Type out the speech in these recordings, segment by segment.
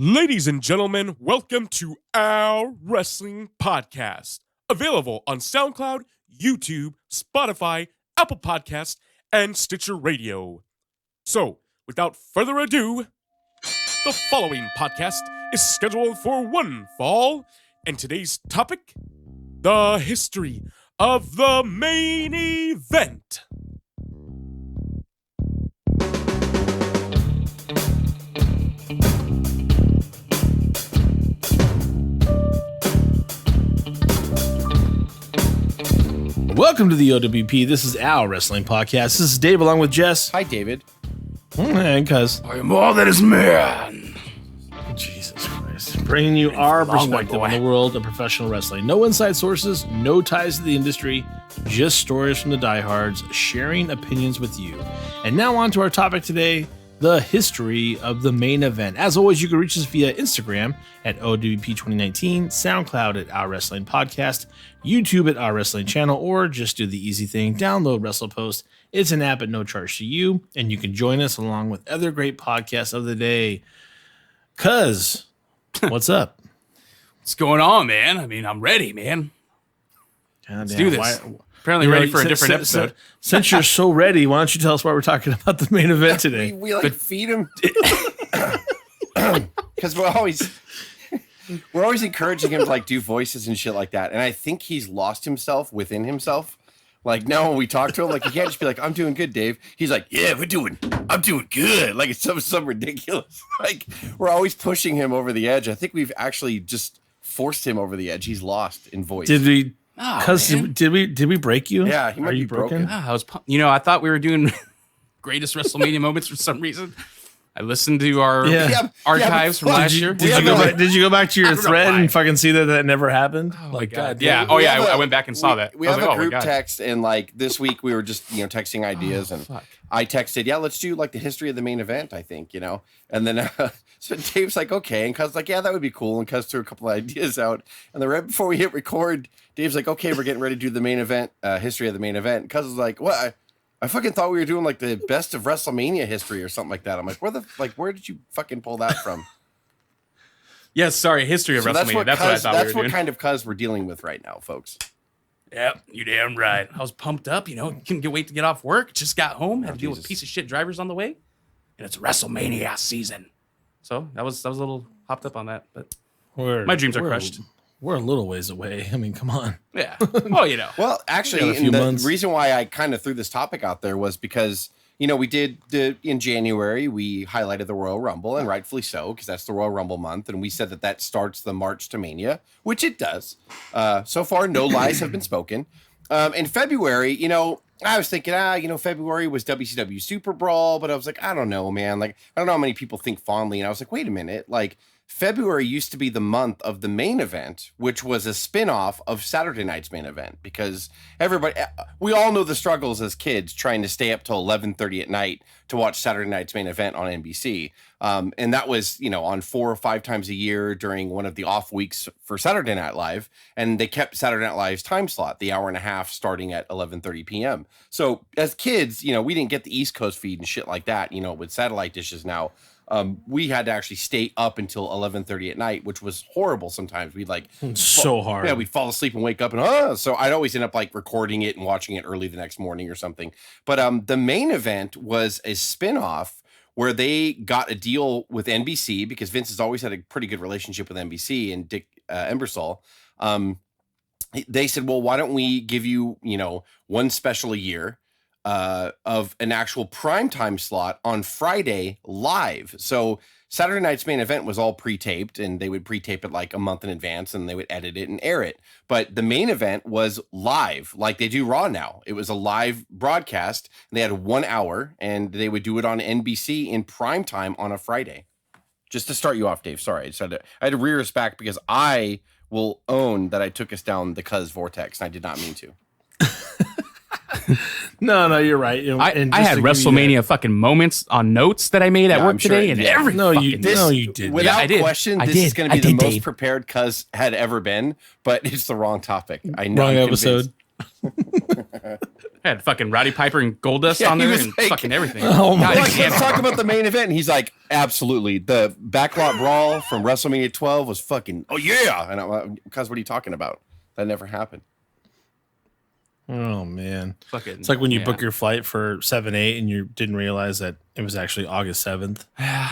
Ladies and gentlemen, welcome to our wrestling podcast. Available on SoundCloud, YouTube, Spotify, Apple Podcasts, and Stitcher Radio. So, without further ado, the following podcast is scheduled for one fall, and today's topic, the history of the main event. Welcome to the O.W.P. This is our wrestling podcast. This is Dave along with Jess. Hi, David. And Cuz. I am all that is man. Jesus Christ. Bringing you our perspective on the world of professional wrestling. No inside sources, no ties to the industry, just stories from the diehards, sharing opinions with you. And now on to our topic today, the history of the main event. As always, you can reach us via Instagram at O.W.P 2019, SoundCloud at Our Wrestling Podcast, YouTube at Our Wrestling Channel, or just do the easy thing, download WrestlePost. It's an app at no charge to you, and you can join us along with other great podcasts of the day. Cuz, what's up? What's going on, man? I mean, I'm ready, man. Let's do this. Apparently ready for a different episode. Since you're so ready, why don't you tell us why we're talking about the main event today? We feed him because we're always encouraging him to do voices and shit like that. And I think he's lost himself within himself. Like now when we talk to him, he can't just be like, "I'm doing good, Dave." He's like, "Yeah, I'm doing good." Like it's some ridiculous. We're always pushing him over the edge. I think we've actually just forced him over the edge. He's lost in voice. Did we? Did we break you? Yeah, he might be broken. I was, I thought we were doing greatest WrestleMania moments for some reason. I listened to our archives from last year. Did you go back to your thread and fucking see that never happened? Oh my God. Yeah. Oh yeah. I went back and saw that. We have a group text, and this week we were just texting ideas, and I texted, let's do the history of the main event. I think and then so Dave's like, okay, and Cuz that would be cool, and Cuz threw a couple of ideas out, and then right before we hit record, Dave's like, okay, we're getting ready to do the main event, history of the main event. And Cuz was like, what? I fucking thought we were doing the best of WrestleMania history or something like that. I'm like, where did you fucking pull that from? Yes, sorry, history of WrestleMania. That's what I thought we were doing. That's what kind of Cuz we're dealing with right now, folks. Yep, you damn right. I was pumped up, couldn't wait to get off work. Just got home, had to deal with piece of shit drivers on the way, and it's WrestleMania season. So I was a little hopped up on that, but my dreams are crushed. We're a little ways away. I mean, come on. Yeah. Well, Well, actually, the reason why I kind of threw this topic out there was because, we did in January, we highlighted the Royal Rumble, and rightfully so, because that's the Royal Rumble month. And we said that starts the March to Mania, which it does. So far, no lies have been spoken. In February, I was thinking, February was WCW Super Brawl, but I was like, I don't know, man. I don't know how many people think fondly. And I was like, wait a minute. February used to be the month of the main event, which was a spin-off of Saturday night's main event, because we all know the struggles as kids trying to stay up till 11:30 at night to watch Saturday night's main event on NBC. And that was, on 4 or 5 times a year during one of the off weeks for Saturday Night Live. And they kept Saturday Night Live's time slot, the hour and a half starting at 11:30 p.m. So as kids, we didn't get the East Coast feed and shit like that, with satellite dishes now. We had to actually stay up until 11:30 at night, which was horrible. Sometimes we'd so hard. Yeah, we'd fall asleep and wake up and so I'd always end up recording it and watching it early the next morning or something. But the main event was a spinoff where they got a deal with NBC, because Vince has always had a pretty good relationship with NBC and Dick Ebersol. They said, well, why don't we give you, one special a year of an actual primetime slot on Friday live. So Saturday night's main event was all pre-taped, and they would pre-tape it a month in advance, and they would edit it and air it. But the main event was live, like they do Raw now. It was a live broadcast. They had 1 hour, and they would do it on NBC in primetime on a Friday. Just to start you off, Dave. Sorry, I had to rear us back, because I will own that I took us down the Cuz vortex, and I did not mean to. No, you're right. I had WrestleMania fucking moments on notes that I made at work today, and every you did. Without question, this is going to be the most prepared Cuz had ever been, but it's the wrong topic. I know. Wrong episode. Had fucking Roddy Piper and Goldust on there and fucking everything. Oh my God, let's talk about the main event. And he's like, absolutely. The backlot brawl from WrestleMania 12 was fucking, oh yeah. And I'm because what are you talking about? That never happened. Oh man. Fucking, it's like when you book your flight for 7/8 and you didn't realize that it was actually August 7th.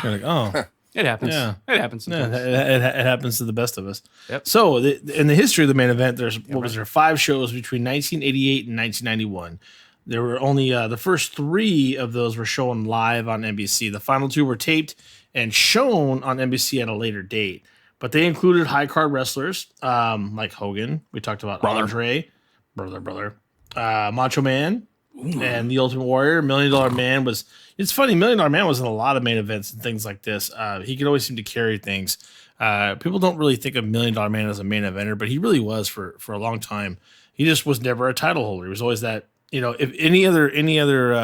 You're like, oh. It happens. Yeah. It happens sometimes. Yeah, it happens to the best of us. Yep. So in the history of the main event, was there 5 shows between 1988 and 1991. There were only the first 3 of those were shown live on NBC. The final 2 were taped and shown on NBC at a later date. But they included high card wrestlers like Hogan. We talked about Andre, brother, Macho Man, and the Ultimate Warrior. $1 Million Man was. It's funny. $1 Million Man was in a lot of main events and things like this. He could always seem to carry things. People don't really think of $1 Million Man as a main eventer, but he really was for a long time. He just was never a title holder. He was always that. If any other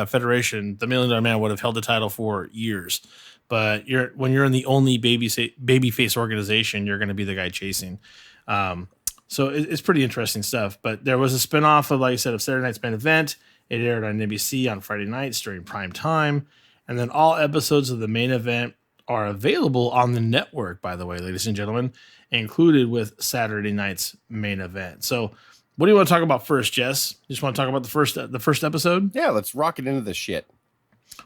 federation, the $1 Million Man would have held the title for years. But when you're in the only babyface organization, you're going to be the guy chasing. So it's pretty interesting stuff. But there was a spinoff of, like I said, of Saturday Night's Main Event. It aired on NBC on Friday nights during prime time. And then all episodes of the main event are available on the network, by the way, ladies and gentlemen, included with Saturday night's main event. So what do you want to talk about first, Jess? You just want to talk about the first episode? Yeah, let's rock it into this shit.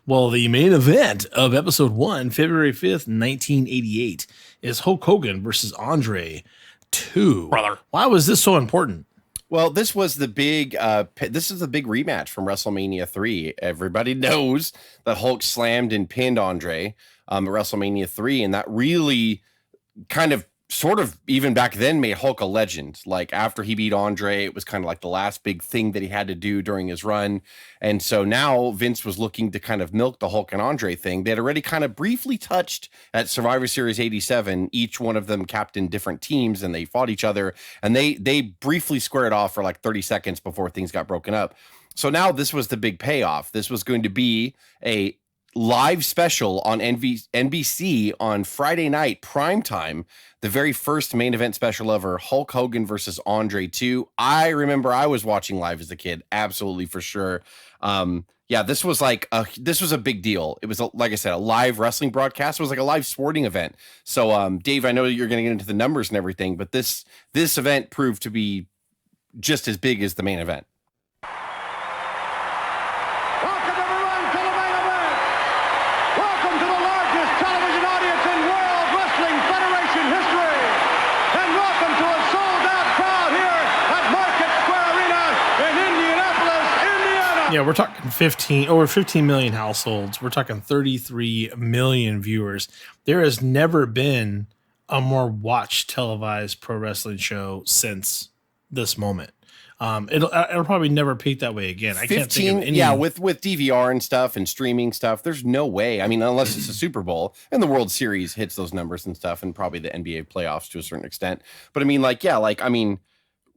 Well, the main event of episode 1, February 5th, 1988, is Hulk Hogan versus Andre 2. Brother. Why was this so important? Well, this was the big this is the big rematch from WrestleMania 3. Everybody knows that Hulk slammed and pinned Andre at WrestleMania 3, and that really kind of sort of even back then made Hulk a legend. Like after he beat Andre, it was kind of like the last big thing that he had to do during his run. And so now Vince was looking to kind of milk the Hulk and Andre thing. They had already kind of briefly touched at Survivor Series 87. Each one of them captained different teams and they fought each other, and they briefly squared off for like 30 seconds before things got broken up. So now this was the big payoff. This was going to be a live special on NBC on Friday night primetime, the very first main event special ever, Hulk Hogan versus Andre 2. I remember I was watching live as a kid, absolutely for sure. This was a big deal. It was like I said, a live wrestling broadcast. It was like a live sporting event. So Dave, I know you're going to get into the numbers and everything, but this event proved to be just as big as the main event. Yeah, we're talking over 15 million households. We're talking 33 million viewers. There has never been a more watched televised pro wrestling show since this moment. It'll probably never peak that way again. I can't think of any. Yeah, with DVR and stuff and streaming stuff, there's no way. I mean, unless it's a Super Bowl and the World Series hits those numbers and stuff, and probably the NBA playoffs to a certain extent. But I mean,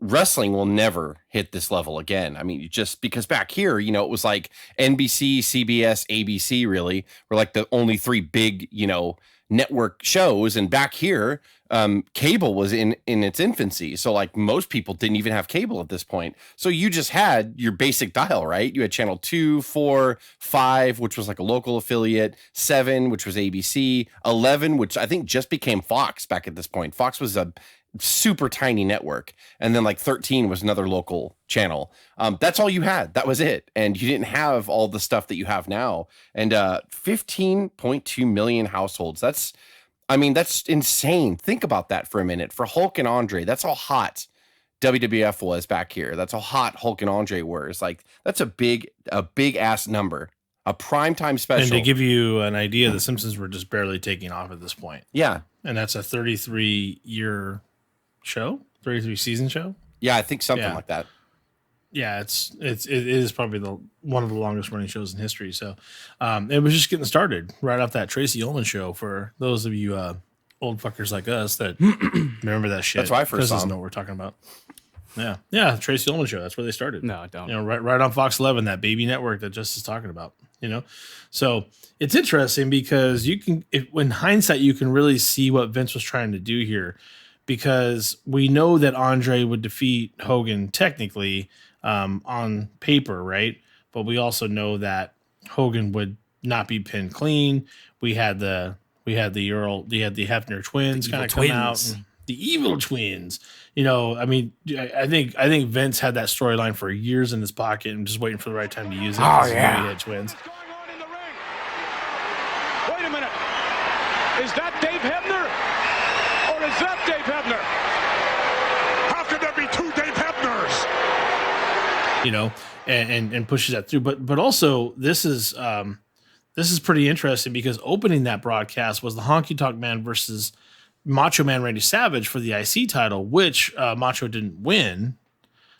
wrestling will never hit this level again. I mean, just because back here, it was like NBC, CBS, ABC really were like the only 3 big, network shows. And back here, cable was in its infancy. So like most people didn't even have cable at this point. So you just had your basic dial, right? You had channel 2, 4, 5, which was like a local affiliate, 7, which was ABC, 11, which I think just became Fox back at this point. Fox was a super tiny network, and then like 13 was another local channel. That's all you had. That was it. And you didn't have all the stuff that you have now. And 15.2 million households. That's insane. Think about that for a minute. For Hulk and Andre, that's how hot WWF was back here. That's how hot Hulk and Andre were. It's like, that's a big ass number. A primetime special. And to give you an idea, the Simpsons were just barely taking off at this point. Yeah. And that's a 33-year show, 33 season show. Yeah, I think something like that. Yeah, it is probably one of the longest running shows in history. So it was just getting started right off that Tracy Ullman show. For those of you old fuckers like us that remember that shit. That's why I first saw him. Know what we're talking about. Yeah, Tracy Ullman show. That's where they started. No, I don't. Right on Fox 11, that baby network that Jess is talking about. So it's interesting because in hindsight, you can really see what Vince was trying to do here, because we know that Andre would defeat Hogan technically on paper, right? But we also know that Hogan would not be pinned clean. We had the Hefner twins kind of come out. The evil twins. I mean, I think Vince had that storyline for years in his pocket and just waiting for the right time to use it. Oh yeah, he had twins. Wait a minute, is that Dave Hebner or is that Dave Hebner? How could there be two Dave Hebners? And pushes that through. But also this is pretty interesting because opening that broadcast was the Honky Tonk Man versus Macho Man Randy Savage for the IC title, which Macho didn't win.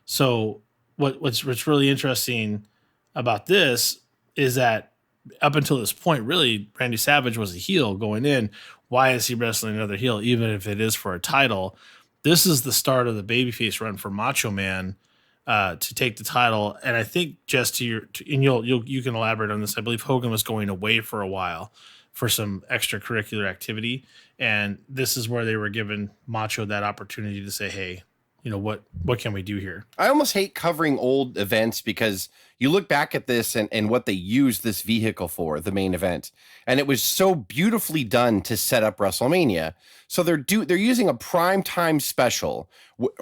So what's really interesting about this is that up until this point, really, Randy Savage was a heel going in. Why is he wrestling another heel, even if it is for a title? This is the start of the babyface run for Macho Man to take the title. And I think just you can elaborate on this. I believe Hogan was going away for a while for some extracurricular activity. And this is where they were giving Macho that opportunity to say, hey, what can we do here? I almost hate covering old events because you look back at this and what they used this vehicle for, the main event, and it was so beautifully done to set up WrestleMania. So they're using a prime time special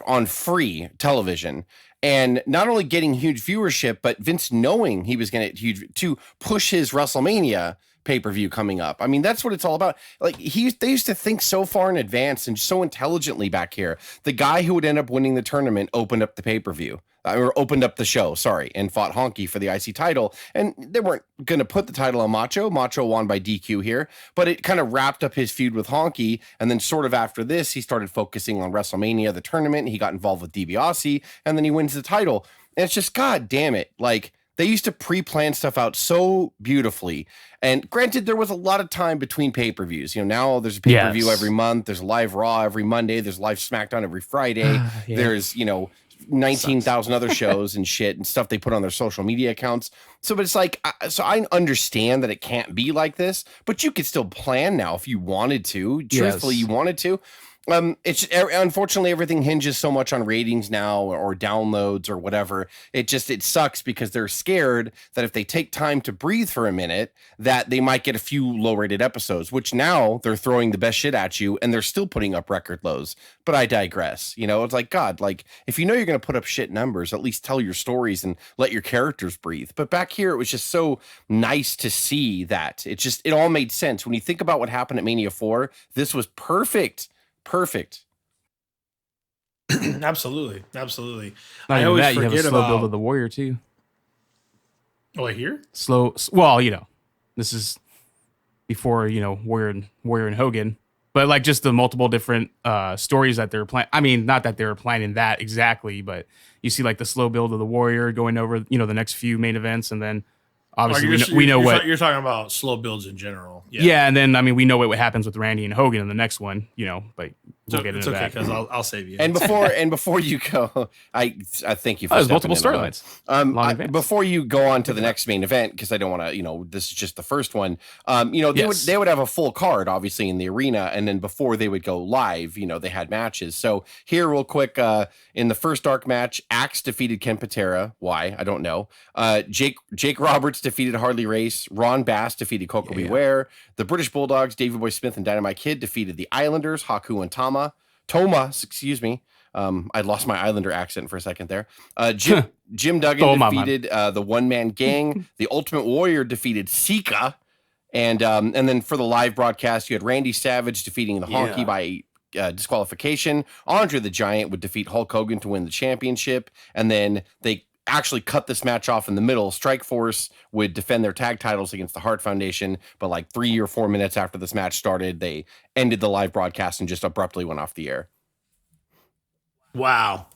on free television, and not only getting huge viewership, but Vince knowing he was going to get huge to push his WrestleMania pay-per-view coming up. I mean, that's what it's all about. Like they used to think so far in advance and so intelligently back here. The guy who would end up winning the tournament opened up the pay-per-view or opened up the show, and fought Honky for the IC title. And they weren't going to put the title on Macho. Macho won by DQ here, but it kind of wrapped up his feud with Honky. And then sort of after this, he started focusing on WrestleMania, the tournament. He got involved with DiBiase, and then he wins the title. And it's just, God damn it. Like, they used to pre-plan stuff out so beautifully. And granted, there was a lot of time between pay-per-views. Now there's a pay-per-view every month. There's a live Raw every Monday. There's live SmackDown every Friday. There's, 19,000 other shows and shit and stuff they put on their social media accounts. So, but it's like, so I understand that it can't be like this, but you could still plan now if you wanted to. Truthfully, you wanted to. It's unfortunately everything hinges so much on ratings now or downloads or whatever. It sucks because they're scared that if they take time to breathe for a minute, that they might get a few low rated episodes, which now they're throwing the best shit at you and they're still putting up record lows. But I digress. It's like, God, like if you're going to put up shit numbers, at least tell your stories and let your characters breathe. But back here, it was just so nice to see that it all made sense. When you think about what happened at Mania 4, this was perfect. Absolutely. I always forget you have a slow build of the Warrior too. Oh, I hear slow. Well, this is before Warrior and Hogan, but like just the multiple different stories that they're planning. I mean, not that they were planning that exactly, but you see like the slow build of the Warrior going over the next few main events, and then obviously we know what you're talking about. Slow builds in general. Yeah, and then we know what happens with Randy and Hogan in the next one. But we'll get into that because I'll save you. And before you go, I thank you for there's multiple storylines. Before you go on to the next main event, because I don't want to. This is just the first one. They would have a full card obviously in the arena, and then before they would go live, they had matches. So here, real quick, in the first dark match, Axe defeated Ken Patera. Why? I don't know. Jake Roberts defeated Harley Race. Ron Bass defeated Coco Beware. The British Bulldogs, Davey Boy Smith and Dynamite Kid defeated the Islanders, Haku and Toma, excuse me. I lost my Islander accent for a second there. Jim Duggan defeated the One Man Gang. The Ultimate Warrior defeated Sika. And then for the live broadcast, you had Randy Savage defeating the Honky by disqualification. Andre the Giant would defeat Hulk Hogan to win the championship. And then they actually cut this match off in the middle. Strike Force would defend their tag titles against the Hart Foundation, but like 3 or 4 minutes after this match started, they ended the live broadcast and just abruptly went off the air. Wow.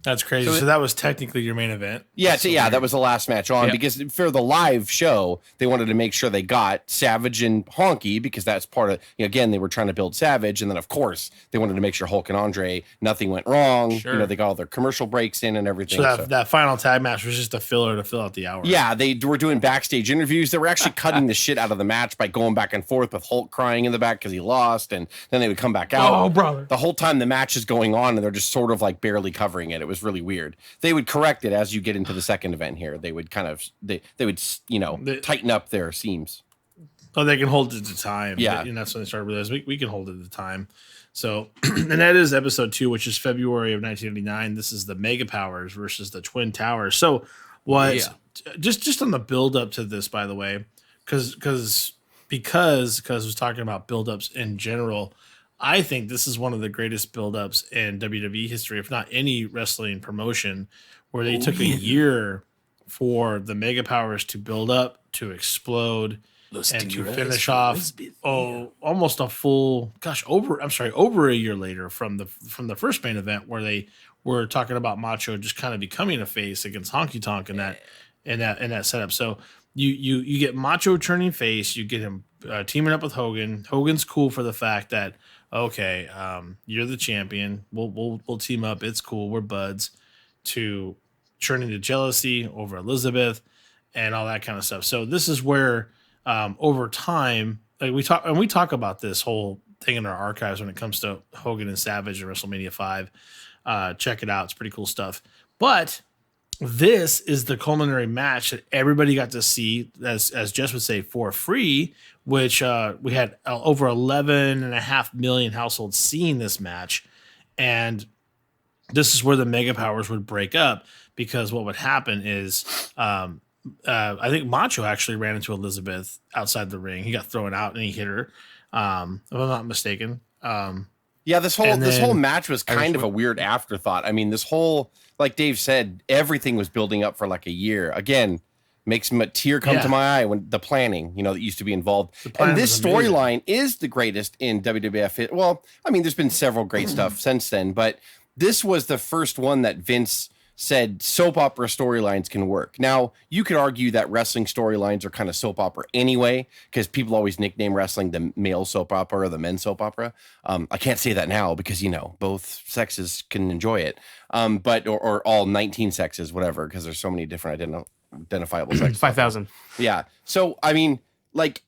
That's crazy. So that was technically your main event. Yeah, that was the last match on because for the live show, they wanted to make sure they got Savage and Honky because that's part of, again, they were trying to build Savage. And then, of course, they wanted to make sure Hulk and Andre, nothing went wrong. Sure. They got all their commercial breaks in and everything. So that final tag match was just a filler to fill out the hour. Yeah, they were doing backstage interviews. They were actually cutting the shit out of the match by going back and forth with Hulk crying in the back because he lost. And then they would come back out. Oh, brother. The whole time the match is going on and they're just sort of like barely covering it. It was really weird. They would correct it as you get into the second event here. They would kind of they would tighten up their seams. Oh, they can hold it to time. Yeah, and that's when they started realizing we can hold it to time. So, and that is episode 2, which is February of 1989. This is the Mega Powers versus the Twin Towers. So, just on the build up to this, by the way, because I was talking about build-ups in general, I think this is one of the greatest build-ups in WWE history, if not any wrestling promotion, where they took a year for the Mega Powers to build up, to explode, and to finish off almost a full over a year later from the first main event, where they were talking about Macho just kind of becoming a face against Honky Tonk in that setup. So you get Macho turning face, you get him teaming up with Hogan. Hogan's cool for the fact that you're the champion, we'll team up, it's cool, we're buds, to turning to jealousy over Elizabeth and all that kind of stuff. So this is where over time, like we talk about this whole thing in our archives when it comes to Hogan and Savage and WrestleMania 5. Check it out, it's pretty cool stuff. But this is the culinary match that everybody got to see, as Jess would say, for free, which we had over 11.5 million households seeing this match. And this is where the Mega Powers would break up, because what would happen is I think Macho actually ran into Elizabeth outside the ring. He got thrown out and he hit her, if I'm not mistaken. This whole match was kind of a weird afterthought. I mean, this whole, like Dave said, everything was building up for like a year. Again, makes a tear come to my eye when the planning, that used to be involved. And this storyline is the greatest in WWF. Well, I mean, there's been several great stuff since then, but this was the first one that Vince said soap opera storylines can work. Now, you could argue that wrestling storylines are kind of soap opera anyway, because people always nickname wrestling the male soap opera or the men's soap opera. I can't say that now because, both sexes can enjoy it. But all 19 sexes, whatever, because there's so many different identifiable sexes. 5,000. Yeah. So, I mean, like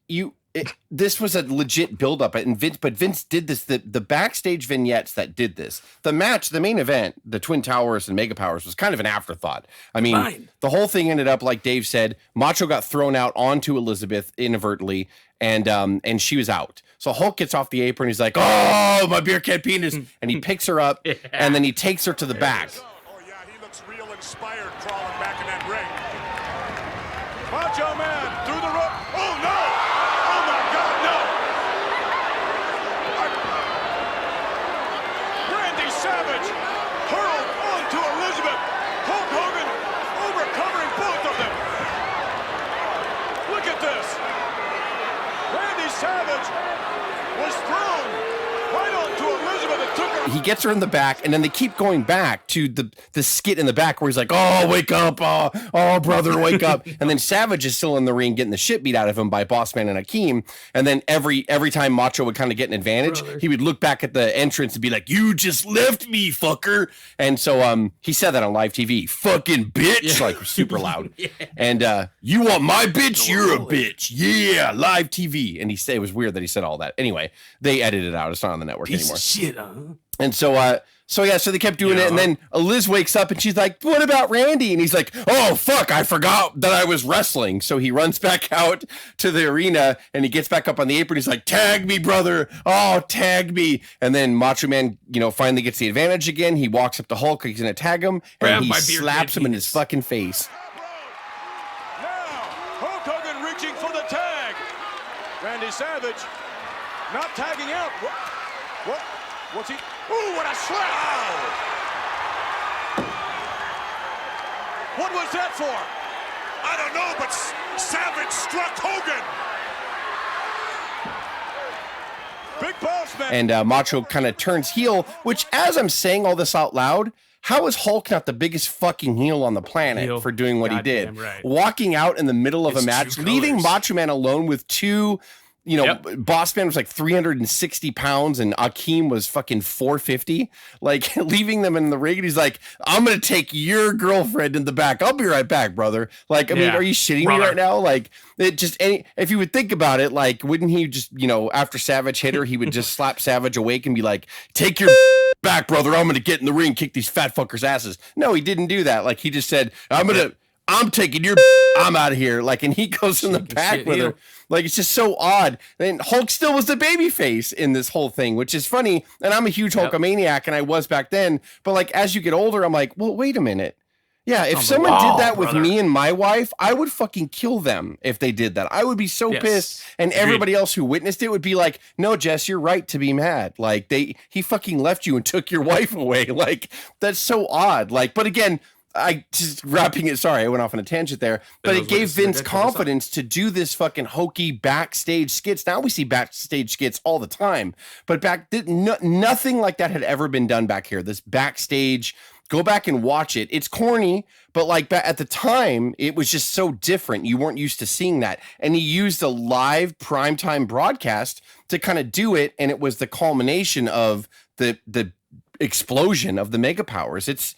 this was a legit buildup, and Vince did this. The backstage vignettes that did this, the match, the main event, the Twin Towers and Mega Powers, was kind of an afterthought. I mean, the whole thing ended up, like Dave said, Macho got thrown out onto Elizabeth inadvertently, and she was out. So Hulk gets off the apron. He's like, "Oh, my beer can penis," and he picks her up, and then he takes her to the back. Oh yeah, he looks real inspired crawling back in that ring. Macho Man through the rope. Oh no! Oh my God, no! Randy Savage hurled onto Elizabeth. Hulk Hogan overcovering both of them. Look at this. Randy Savage was thrown right onto Elizabeth and took her. He gets her in the back, and then they keep going back to the skit in the back where he's like, "Oh, wake up. Oh, brother, wake up." And then Savage is still in the ring getting the shit beat out of him by Bossman and Hakeem. And then every time Macho would kind of get an advantage, he would look back at the entrance and be like, "You just left me, fucker." And so he said that on live TV, "Fucking bitch," like super loud. And "You want my bitch? You're a bitch." Yeah, live TV. And it was weird that he said all that. Anyway, they edited it out. It's not on the network anymore. Shit, And so they kept doing it, and then Liz wakes up and she's like, "What about Randy?" And he's like, "Oh fuck, I forgot that I was wrestling." So he runs back out to the arena and he gets back up on the apron. He's like, "Tag me, brother! Oh, tag me!" And then Macho Man, finally gets the advantage again. He walks up to Hulk, he's gonna tag him, and he slaps him in his fucking face. Now Hulk Hogan reaching for the tag. Randy Savage not tagging out. What? What's he? Ooh, what a slap! What was that for? I don't know, but Savage struck Hogan. Big boss man. And Macho kind of turns heel, which, as I'm saying all this out loud, how is Hulk not the biggest fucking heel on the planet for doing what he did? Right. Walking out in the middle of a match, leaving Macho Man alone with two Boss Man was like 360 pounds and Akeem was fucking 450, like leaving them in the ring. And he's like, I'm going to take your girlfriend in the back. I'll be right back, brother. Like, I mean, are you shitting me right now? Like, it just, if you would think about it, like, wouldn't he just, after Savage hit her, he would just slap Savage awake and be like, take your back, brother. I'm going to get in the ring, kick these fat fuckers' asses. No, he didn't do that. Like, he just said, I'm taking your I'm out of here. Like, and he goes in the back with her. Like, it's just so odd. And Hulk still was the baby face in this whole thing, which is funny. And I'm a huge Hulkamaniac, and I was back then. But like, as you get older, I'm like, well, wait a minute. Yeah, if someone did that with me and my wife, I would fucking kill them if they did that. I would be so pissed. And everybody else who witnessed it would be like, no, Jess, you're right to be mad. Like, he fucking left you and took your wife away. Like, that's so odd. Like, but again, I just wrapping it. Sorry, I went off on a tangent there, but it gave Vince confidence to do this fucking hokey backstage skits. Now we see backstage skits all the time, but nothing like that had ever been done back here. This backstage, go back and watch it. It's corny, but like at the time, it was just so different. You weren't used to seeing that, and he used a live primetime broadcast to kind of do it, and it was the culmination of the explosion of the Mega Powers. It's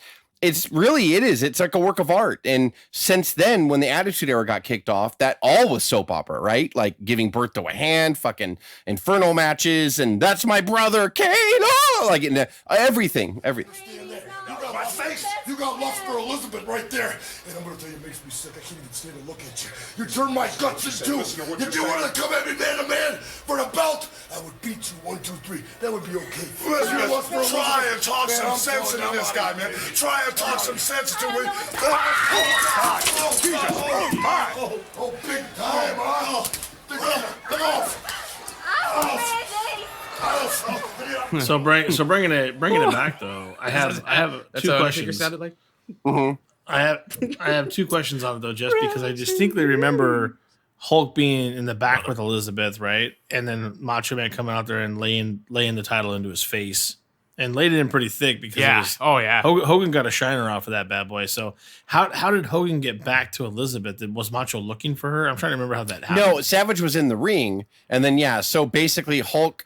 like a work of art. And since then, when the Attitude Era got kicked off, that all was soap opera, right? Like giving birth to a hand, fucking Inferno matches, and that's my brother, Kane. Oh, like everything. You got my face. You got lust for Elizabeth right there. And I'm going to tell you, it makes me sick. I can't even stand to look at you. You turn my guts in two. If you want to come at me man to man for the belt, I would beat you 1, 2, 3. That would be okay. Try and talk some sense into this guy, man. Try and talk some sense to me. Oh, big time, huh? Get off. So bringing it back though, I have two questions. Sounded like? Mm-hmm. I have two questions on it though, just because I distinctly remember Hulk being in the back with Elizabeth, right, and then Macho Man coming out there and laying the title into his face and laid it in pretty thick because Hogan got a shiner off of that bad boy. So how did Hogan get back to Elizabeth? Was Macho looking for her? I'm trying to remember how that happened. No, Savage was in the ring, and then so basically Hulk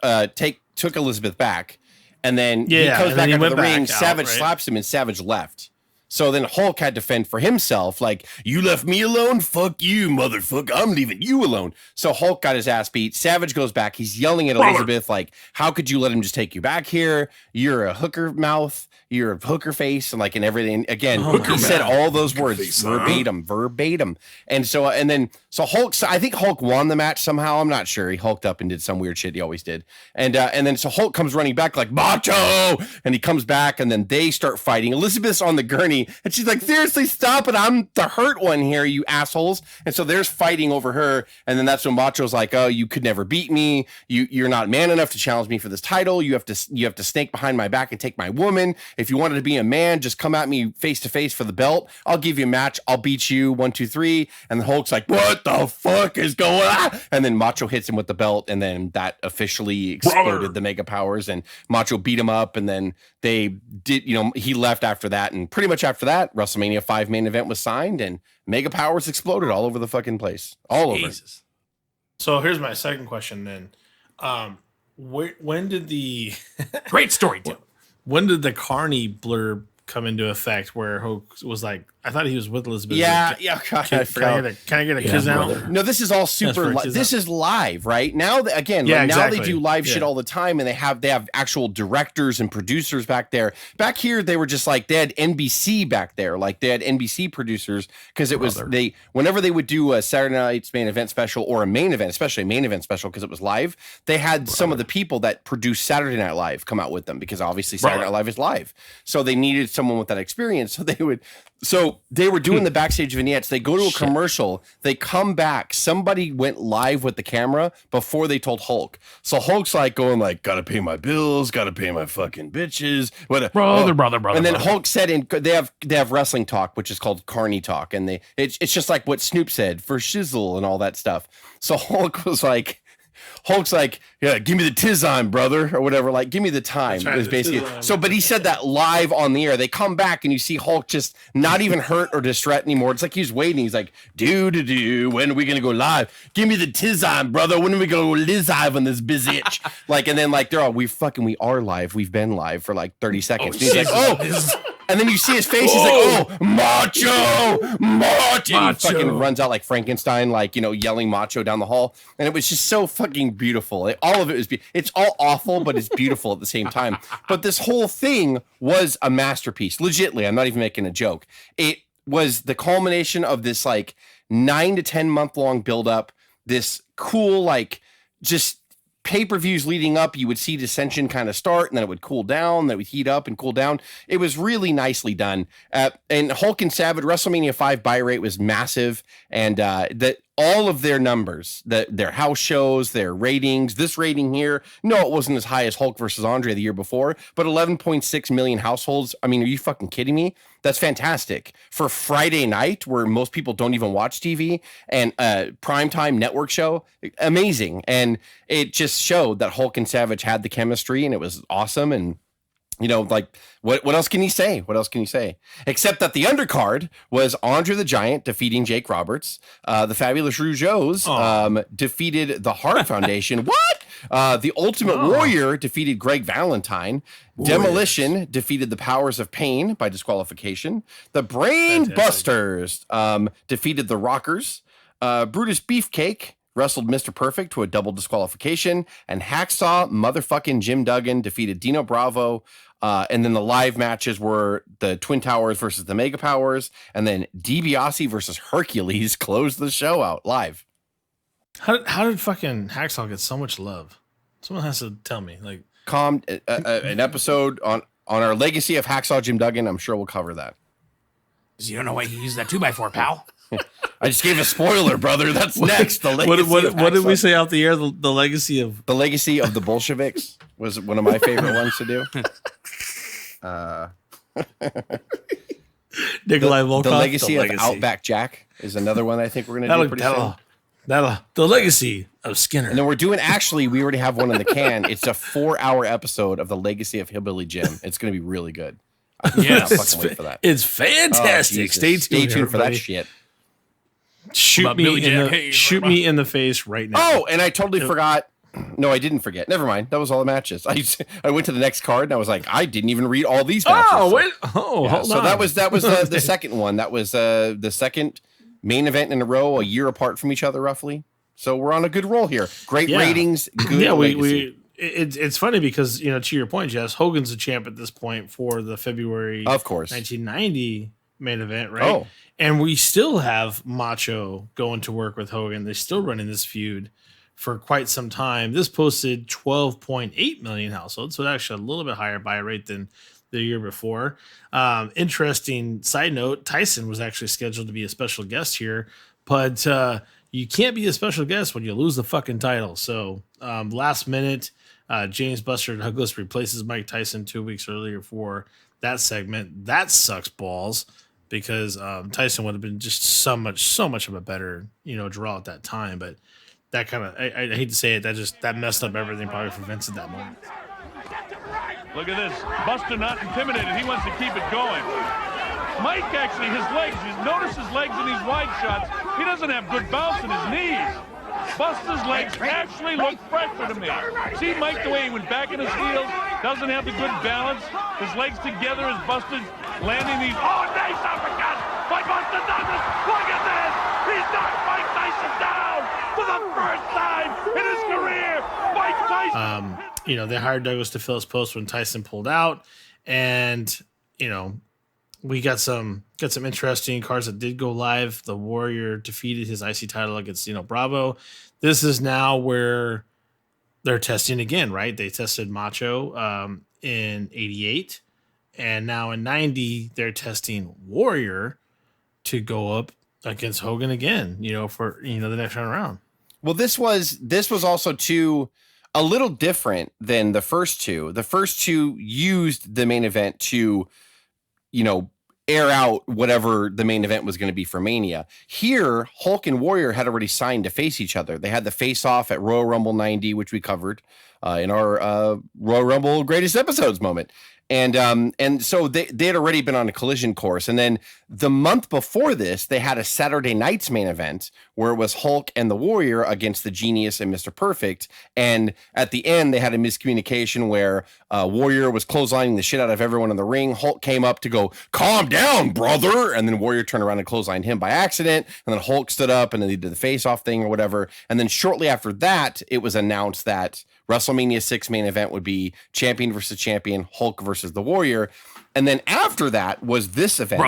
took Elizabeth back, and then he comes back into the ring. Savage slaps him, and Savage left. So then Hulk had to fend for himself. Like, you left me alone? Fuck you, motherfucker. I'm leaving you alone. So Hulk got his ass beat. Savage goes back. He's yelling at Elizabeth like, how could you let him just take you back here? You're a hooker mouth. You're a hooker face. And like, and everything. Again, he said all those words verbatim. And so Hulk, I think Hulk won the match somehow. I'm not sure. He hulked up and did some weird shit he always did. And then so Hulk comes running back like, Macho! And he comes back, and then they start fighting. Elizabeth's on the gurney, and she's like, seriously, stop it. I'm the hurt one here, you assholes. And so there's fighting over her. And then that's when Macho's like, oh, you could never beat me. You're not man enough to challenge me for this title. You have to snake behind my back and take my woman. If you wanted to be a man, just come at me face to face for the belt. I'll give you a match. I'll beat you 1, 2, 3. And the Hulk's like, what the fuck is going on? And then Macho hits him with the belt, and then that officially exploded the Mega Powers, and Macho beat him up, and then they did, he left after that, and pretty much after that, WrestleMania 5 main event was signed, and Mega Powers exploded all over the fucking place. All over. So here's my second question then. When did the great story, Tim. When did the Carney blurb come into effect where Hulk was like, I thought he was with Elizabeth. God, I forgot. Can I get a kiss now? No, this is all super. This is live, right? Now, now they do live shit all the time, and they have actual directors and producers back there. Back here, they were just like, they had NBC back there, like they had NBC producers, because it was whenever they would do a Saturday Night's main event special or a main event, especially a main event special, because it was live. They had some of the people that produced Saturday Night Live come out with them, because obviously Saturday Night Live is live, so they needed someone with that experience. So they were doing the backstage vignettes. They go to a commercial. They come back. Somebody went live with the camera before they told Hulk. So Hulk's like going like, gotta pay my bills, gotta pay my fucking bitches. Brother. And then Hulk said, they have wrestling talk, which is called Carney talk. And it's just like what Snoop said for shizzle and all that stuff. So Hulk was like, Hulk's like, yeah, give me the Tizime, brother, or whatever. Like, give me the time. Right, Is basically so. But he said that live on the air. They come back and you see Hulk just not even hurt or distraught anymore. It's like he's waiting. He's like, do. When are we gonna go live? Give me the Tizime, brother. When are we gonna go live on this bitch? Like, and then like they're all, we are live. We've been live for like 30 seconds. And he's like, oh. And then you see his face. He's like, "Oh, macho!" And he fucking runs out like Frankenstein, like, you know, yelling "macho" down the hall. And it was just so fucking beautiful. Like, all of it was. It's all awful, but it's beautiful at the same time. But this whole thing was a masterpiece. Legitly, I'm not even making a joke. It was the culmination of this like 9 to 10 month long build up. This cool like just pay-per-views leading up, you would see Dissension kind of start and then it would cool down, then it would heat up and cool down. It was really nicely done. And Hulk and Savage, WrestleMania 5 buy rate was massive. And that all of their numbers, their house shows, their ratings, this rating here, no, it wasn't as high as Hulk versus Andre the year before, but 11.6 million households. I mean, are you fucking kidding me? That's fantastic for Friday night where most people don't even watch TV and primetime network show. Amazing. And it just showed that Hulk and Savage had the chemistry and it was awesome. And, you know, like what else can you say? What else can you say? Except that the undercard was Andre the Giant defeating Jake Roberts. The Fabulous Rougeaus defeated the Hart Foundation. What? The Ultimate Warrior defeated Greg Valentine. Demolition defeated the Powers of Pain by disqualification. The Brain Busters defeated the Rockers. Brutus Beefcake wrestled Mr. Perfect to a double disqualification. And Hacksaw motherfucking Jim Duggan defeated Dino Bravo. And then the live matches were the Twin Towers versus the Mega Powers. And then DiBiase versus Hercules closed the show out live. How did fucking Hacksaw get so much love? Someone has to tell me. Like, an episode on our legacy of Hacksaw Jim Duggan. I'm sure we'll cover that. You don't know why he used that 2x4, pal. I just gave a spoiler, brother. That's next. The what did we say out the air? The legacy of the Bolsheviks was one of my favorite ones to do. Nikolai Volkov. The legacy of Outback Jack is another one I think we're going to do pretty soon. The legacy of Skinner. And then we already have one in the can. It's a 4-hour episode of the legacy of Hillbilly Jim. It's going to be really good. I cannot fucking wait for that. It's fantastic. Stay tuned for that shit. Shoot me in the face right now. Oh, and I totally forgot. No, I didn't forget. Never mind. That was all the matches. I went to the next card and I was like, I didn't even read all these matches. Oh, wait. Oh, yeah, hold on. That was the second one. That was the second main event in a row, a year apart from each other, roughly. So we're on a good roll here. Great ratings. Good legacy. It's funny because, you know, to your point, Jess, Hogan's the champ at this point for the February, of course, 1990 main event, right? Oh. And we still have Macho going to work with Hogan. They're still running this feud for quite some time. This posted 12.8 million households, so actually a little bit higher buy rate than the year before. Interesting side note, Tyson was actually scheduled to be a special guest here, but you can't be a special guest when you lose the fucking title. So last minute, James Buster Douglas replaces Mike Tyson 2 weeks earlier for that segment. That sucks balls because Tyson would have been just so much of a better, you know, draw at that time. But that kind of, I hate to say it, that messed up everything probably for Vince at that moment. Look at this. Buster not intimidated. He wants to keep it going. Mike, actually, his legs, you notice his legs in these wide shots. He doesn't have good bounce in his knees. Buster's legs actually look fresher to me. See Mike, the way he went back in his heels, doesn't have the good balance. His legs together as Buster's landing these. Oh, nice uppercut by Buster Douglas. Look at this. He's knocked Mike Tyson down for the first time in his career. Mike Tyson. You know, they hired Douglas to fill his post when Tyson pulled out, and you know, we got some interesting cards that did go live. The Warrior defeated his IC title against Dino Bravo. This is now where they're testing again, right? They tested Macho in 88, and now in 90 they're testing Warrior to go up against Hogan again. You know, for the next round around. Well, this was also a little different than the first two. The first two used the main event to, you know, air out whatever the main event was going to be for Mania. Here, Hulk and Warrior had already signed to face each other. They had the face off at Royal Rumble 90, which we covered in our Royal Rumble greatest episodes moment. And so they had already been on a collision course. And then the month before this, they had a Saturday night's main event where it was Hulk and the Warrior against the Genius and Mr. Perfect. And at the end, they had a miscommunication where Warrior was clotheslining the shit out of everyone in the ring. Hulk came up to go, calm down, brother. And then Warrior turned around and clotheslined him by accident. And then Hulk stood up and then they did the face-off thing or whatever. And then shortly after that, it was announced that WrestleMania 6 main event would be champion versus champion, Hulk versus the Warrior. And then after that was this event.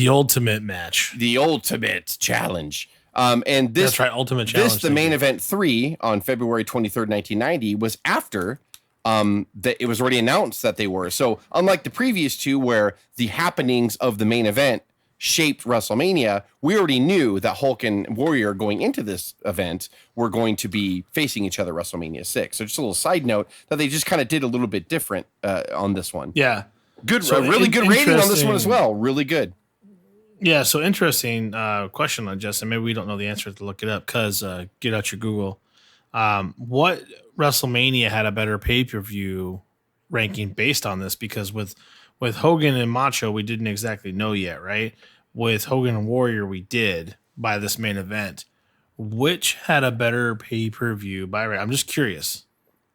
The ultimate match. The ultimate challenge. And this, that's right, ultimate challenge. This, the main event 3 on February 23rd, 1990, was after that it was already announced that they were. So unlike the previous two where the happenings of the main event shaped WrestleMania, we already knew that Hulk and Warrior going into this event were going to be facing each other WrestleMania 6. So just a little side note that they just kind of did a little bit different on this one. Yeah. Good. So really good rating on this one as well. Really good. Yeah. So interesting question on Justin. Maybe we don't know the answer to look it up because get out your Google. What WrestleMania had a better pay-per-view ranking based on this? Because with Hogan and Macho, we didn't exactly know yet, right? With Hogan and Warrior, we did by this main event. Which had a better pay-per-view buy rate? I'm just curious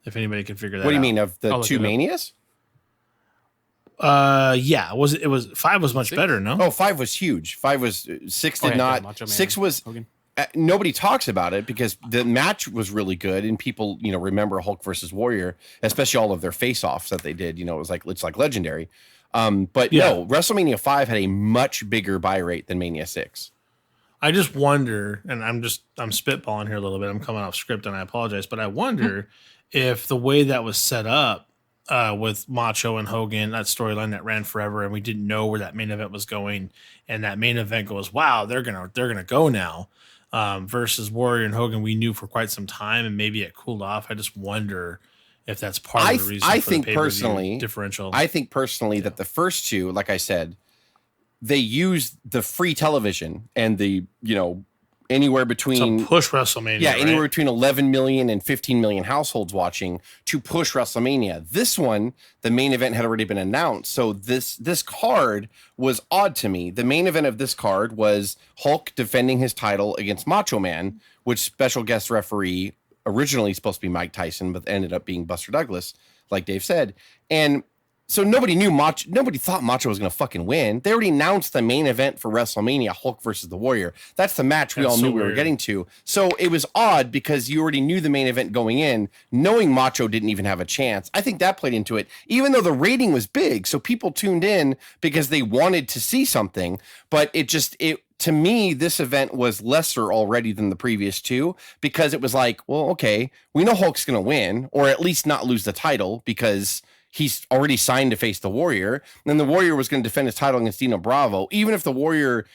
if anybody can figure that out. What do you mean, of the two Manias? Yeah. It was 5 was much better, no? Oh, 5 was huge. 5 was 6 did not. 6 was nobody talks about it because the match was really good and people, remember Hulk versus Warrior, especially all of their face-offs that they did. It's like legendary. But no, WrestleMania 5 had a much bigger buy rate than Mania 6. I just wonder, and I'm spitballing here a little bit. I'm coming off script and I apologize, but I wonder if the way that was set up with Macho and Hogan, that storyline that ran forever, and we didn't know where that main event was going, and that main event goes, wow, they're gonna go now. Versus Warrior and Hogan, we knew for quite some time, and maybe it cooled off. I just wonder if that's part of the reason. I think personally, differential. I think personally that the first two, like I said, they used the free television and the anywhere between to push WrestleMania. Yeah, right? anywhere between 11 million and 15 million households watching to push WrestleMania. This one, the main event had already been announced, so this card was odd to me. The main event of this card was Hulk defending his title against Macho Man, which special guest referee originally supposed to be Mike Tyson, but ended up being Buster Douglas, like Dave said. And so nobody thought Macho was going to fucking win. They already announced the main event for WrestleMania, Hulk versus the Warrior. That's the match we all knew we were getting to. So it was odd because you already knew the main event going in, knowing Macho didn't even have a chance. I think that played into it, even though the rating was big. So people tuned in because they wanted to see something, but to me, this event was lesser already than the previous two because it was like, well, okay, we know Hulk's going to win or at least not lose the title because he's already signed to face the Warrior. And then the Warrior was going to defend his title against Dino Bravo. Even if the Warrior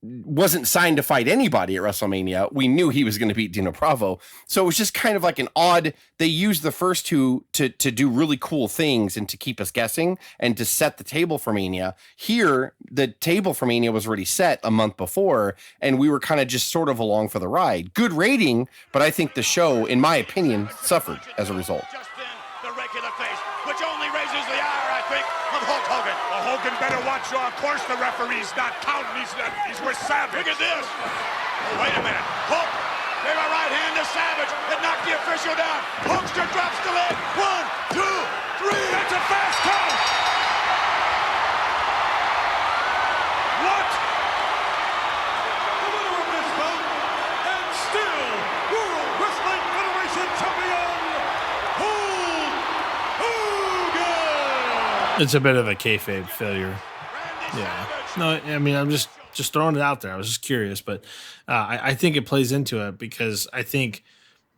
wasn't signed to fight anybody at WrestleMania, we knew he was going to beat Dino Bravo. So it was just kind of like an odd, they used the first two to do really cool things and to keep us guessing and to set the table for Mania. Here, the table for Mania was already set a month before, and we were kind of just sort of along for the ride. Good rating, but I think the show, in my opinion, suffered as a result. The regular face, which only raises the ire, I think, of Hulk Hogan. Well, Hogan better watch you. Of course the referee's not counting. He's with Savage. Look at this. Oh, wait a minute. Hulk, gave a right hand to Savage. It knocked the official down. Hulkster drops the leg. 1, 2, 3. That's a fast count. What? The winner of this bout, and still World Wrestling Federation champion, It's a bit of a kayfabe failure. Yeah. No, I mean, I'm just throwing it out there. I was just curious, but I think it plays into it because I think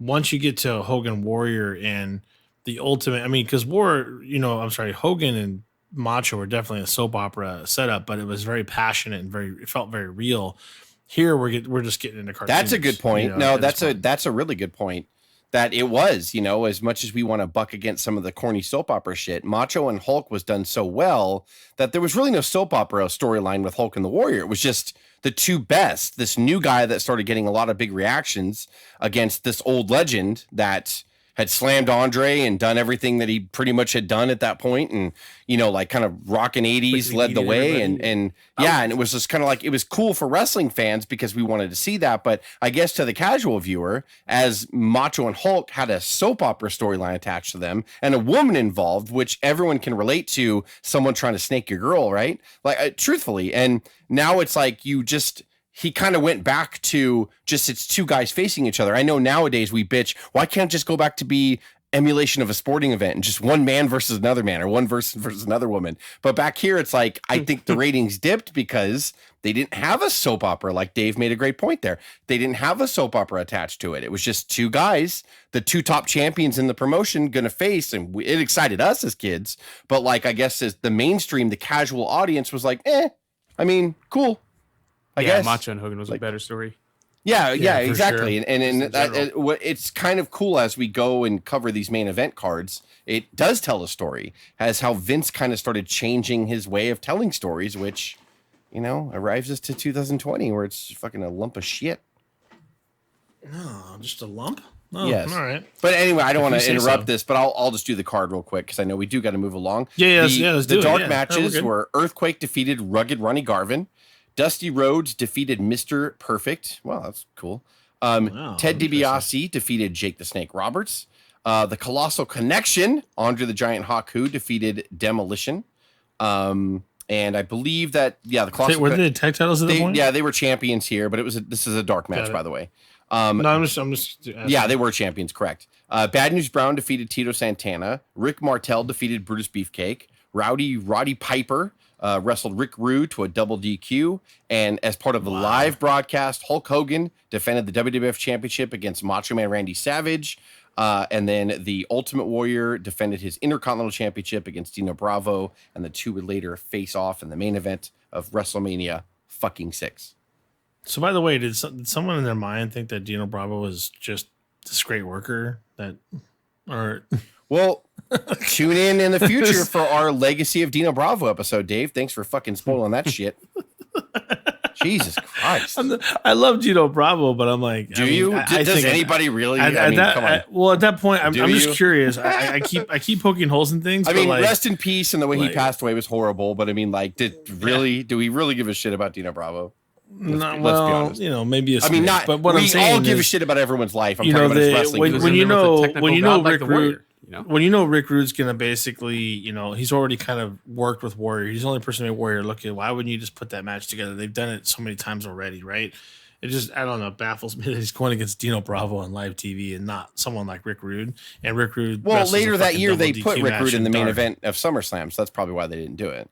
once you get to Hogan Warrior and the ultimate, I mean, because Hogan and Macho were definitely a soap opera setup, but it was very passionate and it felt very real. Here we're just getting into cartoons. That's a good point. That's a really good point. that it was, you know, as much as we want to buck against some of the corny soap opera shit, Macho and Hulk was done so well that there was really no soap opera storyline with Hulk and the Warrior. It was just the two best, this new guy that started getting a lot of big reactions against this old legend that had slammed Andre and done everything that he pretty much had done at that point, and you know, like kind of rockin' 80s led the way, and and it was just kind of like, it was cool for wrestling fans because we wanted to see that, but I guess to the casual viewer, as Macho and Hulk had a soap opera storyline attached to them and a woman involved, which everyone can relate to, someone trying to snake your girl, right? Like truthfully, and now it's like he kind of went back to just, it's two guys facing each other. I know nowadays we bitch, why can't it just go back to be emulation of a sporting event and just one man versus another man, or one versus another woman? But back here, it's like, I think the ratings dipped because they didn't have a soap opera. Like Dave made a great point there. They didn't have a soap opera attached to it. It was just two guys, the two top champions in the promotion, going to face, and it excited us as kids. But like, I guess as the mainstream, the casual audience was like, I mean, cool. I guess Macho and Hogan was a better story. Yeah, exactly. Sure. And it's kind of cool as we go and cover these main event cards. It does tell a story as how Vince kind of started changing his way of telling stories, which, you know, arrives us to 2020 where it's fucking a lump of shit. No, just a lump? Oh, yes. All right. But anyway, I don't want to interrupt this, but I'll just do the card real quick because I know we do got to move along. Let's do the it. dark matches were Earthquake defeated Rugged Ronnie Garvin. Dusty Rhodes defeated Mr. Perfect. Wow, that's cool. Ted DiBiase defeated Jake the Snake Roberts. The Colossal Connection, Andre the Giant Haku, defeated Demolition. And I believe that, the Colossal... Were they tag titles at the point? Yeah, they were champions here, but this is a dark match, by the way. No, I'm just asking. Yeah, they were champions, correct. Bad News Brown defeated Tito Santana. Rick Martel defeated Brutus Beefcake. Roddy Piper wrestled Rick Rude to a double DQ, and as part of the live broadcast, Hulk Hogan defended the WWF Championship against Macho Man Randy Savage, and then the Ultimate Warrior defended his Intercontinental Championship against Dino Bravo, and the two would later face off in the main event of WrestleMania fucking 6. So, by the way, did someone in their mind think that Dino Bravo was just this great worker Well, tune in the future for our Legacy of Dino Bravo episode, Dave. Thanks for fucking spoiling that shit. Jesus Christ. I love Dino Bravo, but I'm like, does anybody really? Come on. Well, at that point, I'm just curious. I keep poking holes in things. I mean, rest in peace, and the way he passed away was horrible. But I mean, like, do we really give a shit about Dino Bravo? Let's be honest. You know, maybe not. But what I'm saying, all give a shit about everyone's life. I'm talking about his wrestling. When you know Rick Rude. When you know Rick Rude's gonna basically, you know, he's already kind of worked with Warrior. He's the only person who made Warrior look at. Why wouldn't you just put that match together? They've done it so many times already, right? It just, I don't know, baffles me that he's going against Dino Bravo on live TV and not someone like Rick Rude. And Rick Rude. Well, later that year they put Rick Rude in the main event of SummerSlam, so that's probably why they didn't do it.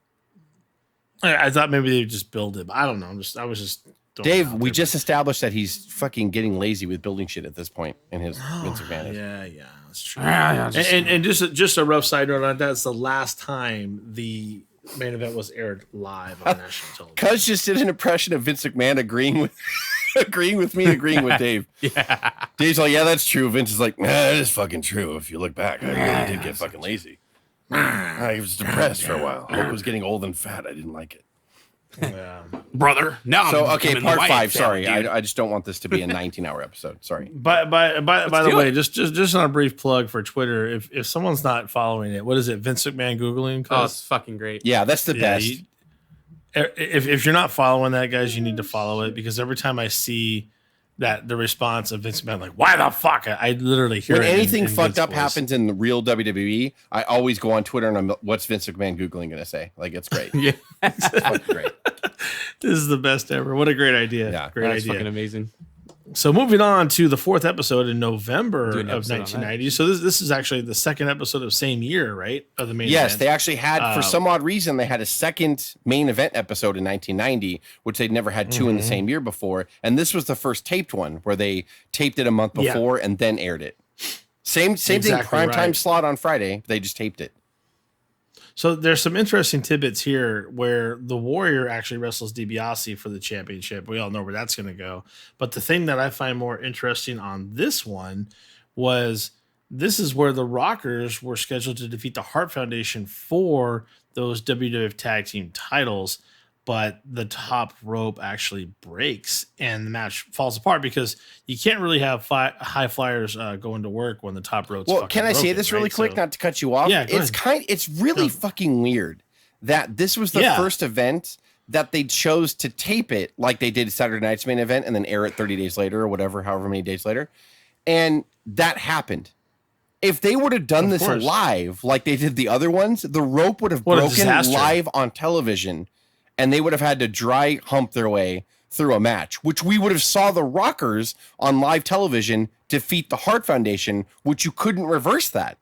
I thought maybe they just build it, but I don't know. I was just. Dave, we just established that he's fucking getting lazy with building shit at this point in his Vince McMahon. Yeah, that's true. And just a rough side note on that, that's the last time the main event was aired live on national television. Cuz just did an impression of Vince McMahon agreeing with me and agreeing with Dave. Yeah. Dave's like, yeah, that's true. Vince is like, that is fucking true. If you look back, I really did get fucking lazy. I was depressed for a while. Hulk was getting old and fat. I didn't like it. Yeah. Brother. Now, part 5. Sorry, I just don't want this to be a 19-hour episode. Sorry. By the way, just on a brief plug for Twitter, if someone's not following it, what is it? Vince McMahon Googling? Oh, it's fucking great. Yeah, that's the best. If you're not following that, guys, you need to follow it, because every time I see that the response of Vince McMahon, like, why the fuck? I literally hear when it. Anything in fucked Vince up voice. happens in the real WWE, I always go on Twitter and I'm, what's Vince McMahon Googling going to say? Like, it's great. Yeah. It's fucking great. This is the best ever. What a great idea. Yeah. Great That's idea. fucking amazing. So moving on to the 4th episode in November Doing of 1990. So this is actually the 2nd episode of same year, right? Of the main event. Yes, they actually had, for some odd reason, they had a second main event episode in 1990, which they'd never had 2 in the same year before. And this was the first taped one where they taped it a month before and then aired it. Same thing, primetime slot on Friday. They just taped it. So there's some interesting tidbits here where the Warrior actually wrestles DiBiase for the championship. We all know where that's going to go. But the thing that I find more interesting on this one was this is where the Rockers were scheduled to defeat the Hart Foundation for those WWF Tag Team titles, but the top rope actually breaks and the match falls apart because you can't really have high flyers going to work when the top rope's Well, can I say this really quick, not to cut you off? Yeah, it's really fucking weird that this was the first event that they chose to tape it like they did Saturday Night's main event and then air it 30 days later or whatever, however many days later. And that happened. If they would have done this live like they did the other ones, the rope would have broken live on television and they would have had to dry hump their way through a match, which we would have saw the Rockers on live television defeat the Hart Foundation, which you couldn't reverse that.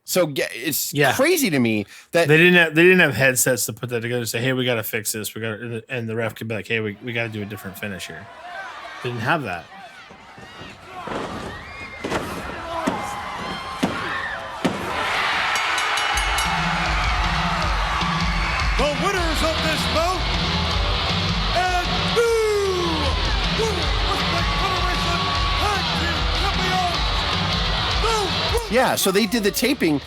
So it's crazy to me that they didn't have headsets to put that together and say, hey, we got to fix this. And the ref could be like, hey, we got to do a different finish here. They didn't have that. The winners of this bout and new Wrestling Federation Tag Team Champions. Yeah, so they did the taping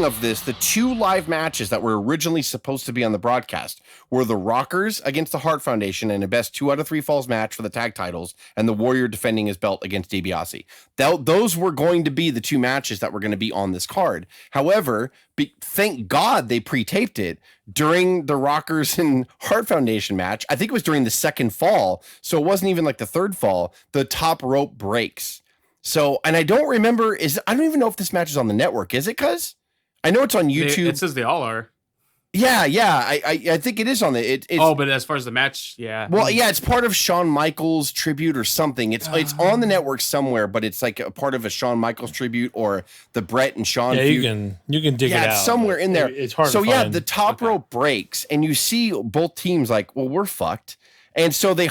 of this, the 2 live matches that were originally supposed to be on the broadcast were the Rockers against the Hart Foundation in a best 2 out of 3 falls match for the tag titles and the Warrior defending his belt against DiBiase. Those were going to be the 2 matches that were going to be on this card. However, thank God they pre-taped it during the Rockers and Hart Foundation match. I think it was during the second fall, so it wasn't even like the third fall. The top rope breaks. So, and I don't remember, I don't even know if this match is on the network. Is it, cuz? I know it's on YouTube. It says they all are. Yeah. I think it is on the. But as far as the match, yeah. Well, yeah, it's part of Shawn Michaels tribute or something. It's on the network somewhere, but it's like a part of a Shawn Michaels tribute or the Brett and Shawn feud. You can dig it out. Yeah, it's somewhere in there. It's hard. So to find. The top rope breaks, and you see both teams like, well, we're fucked. And so they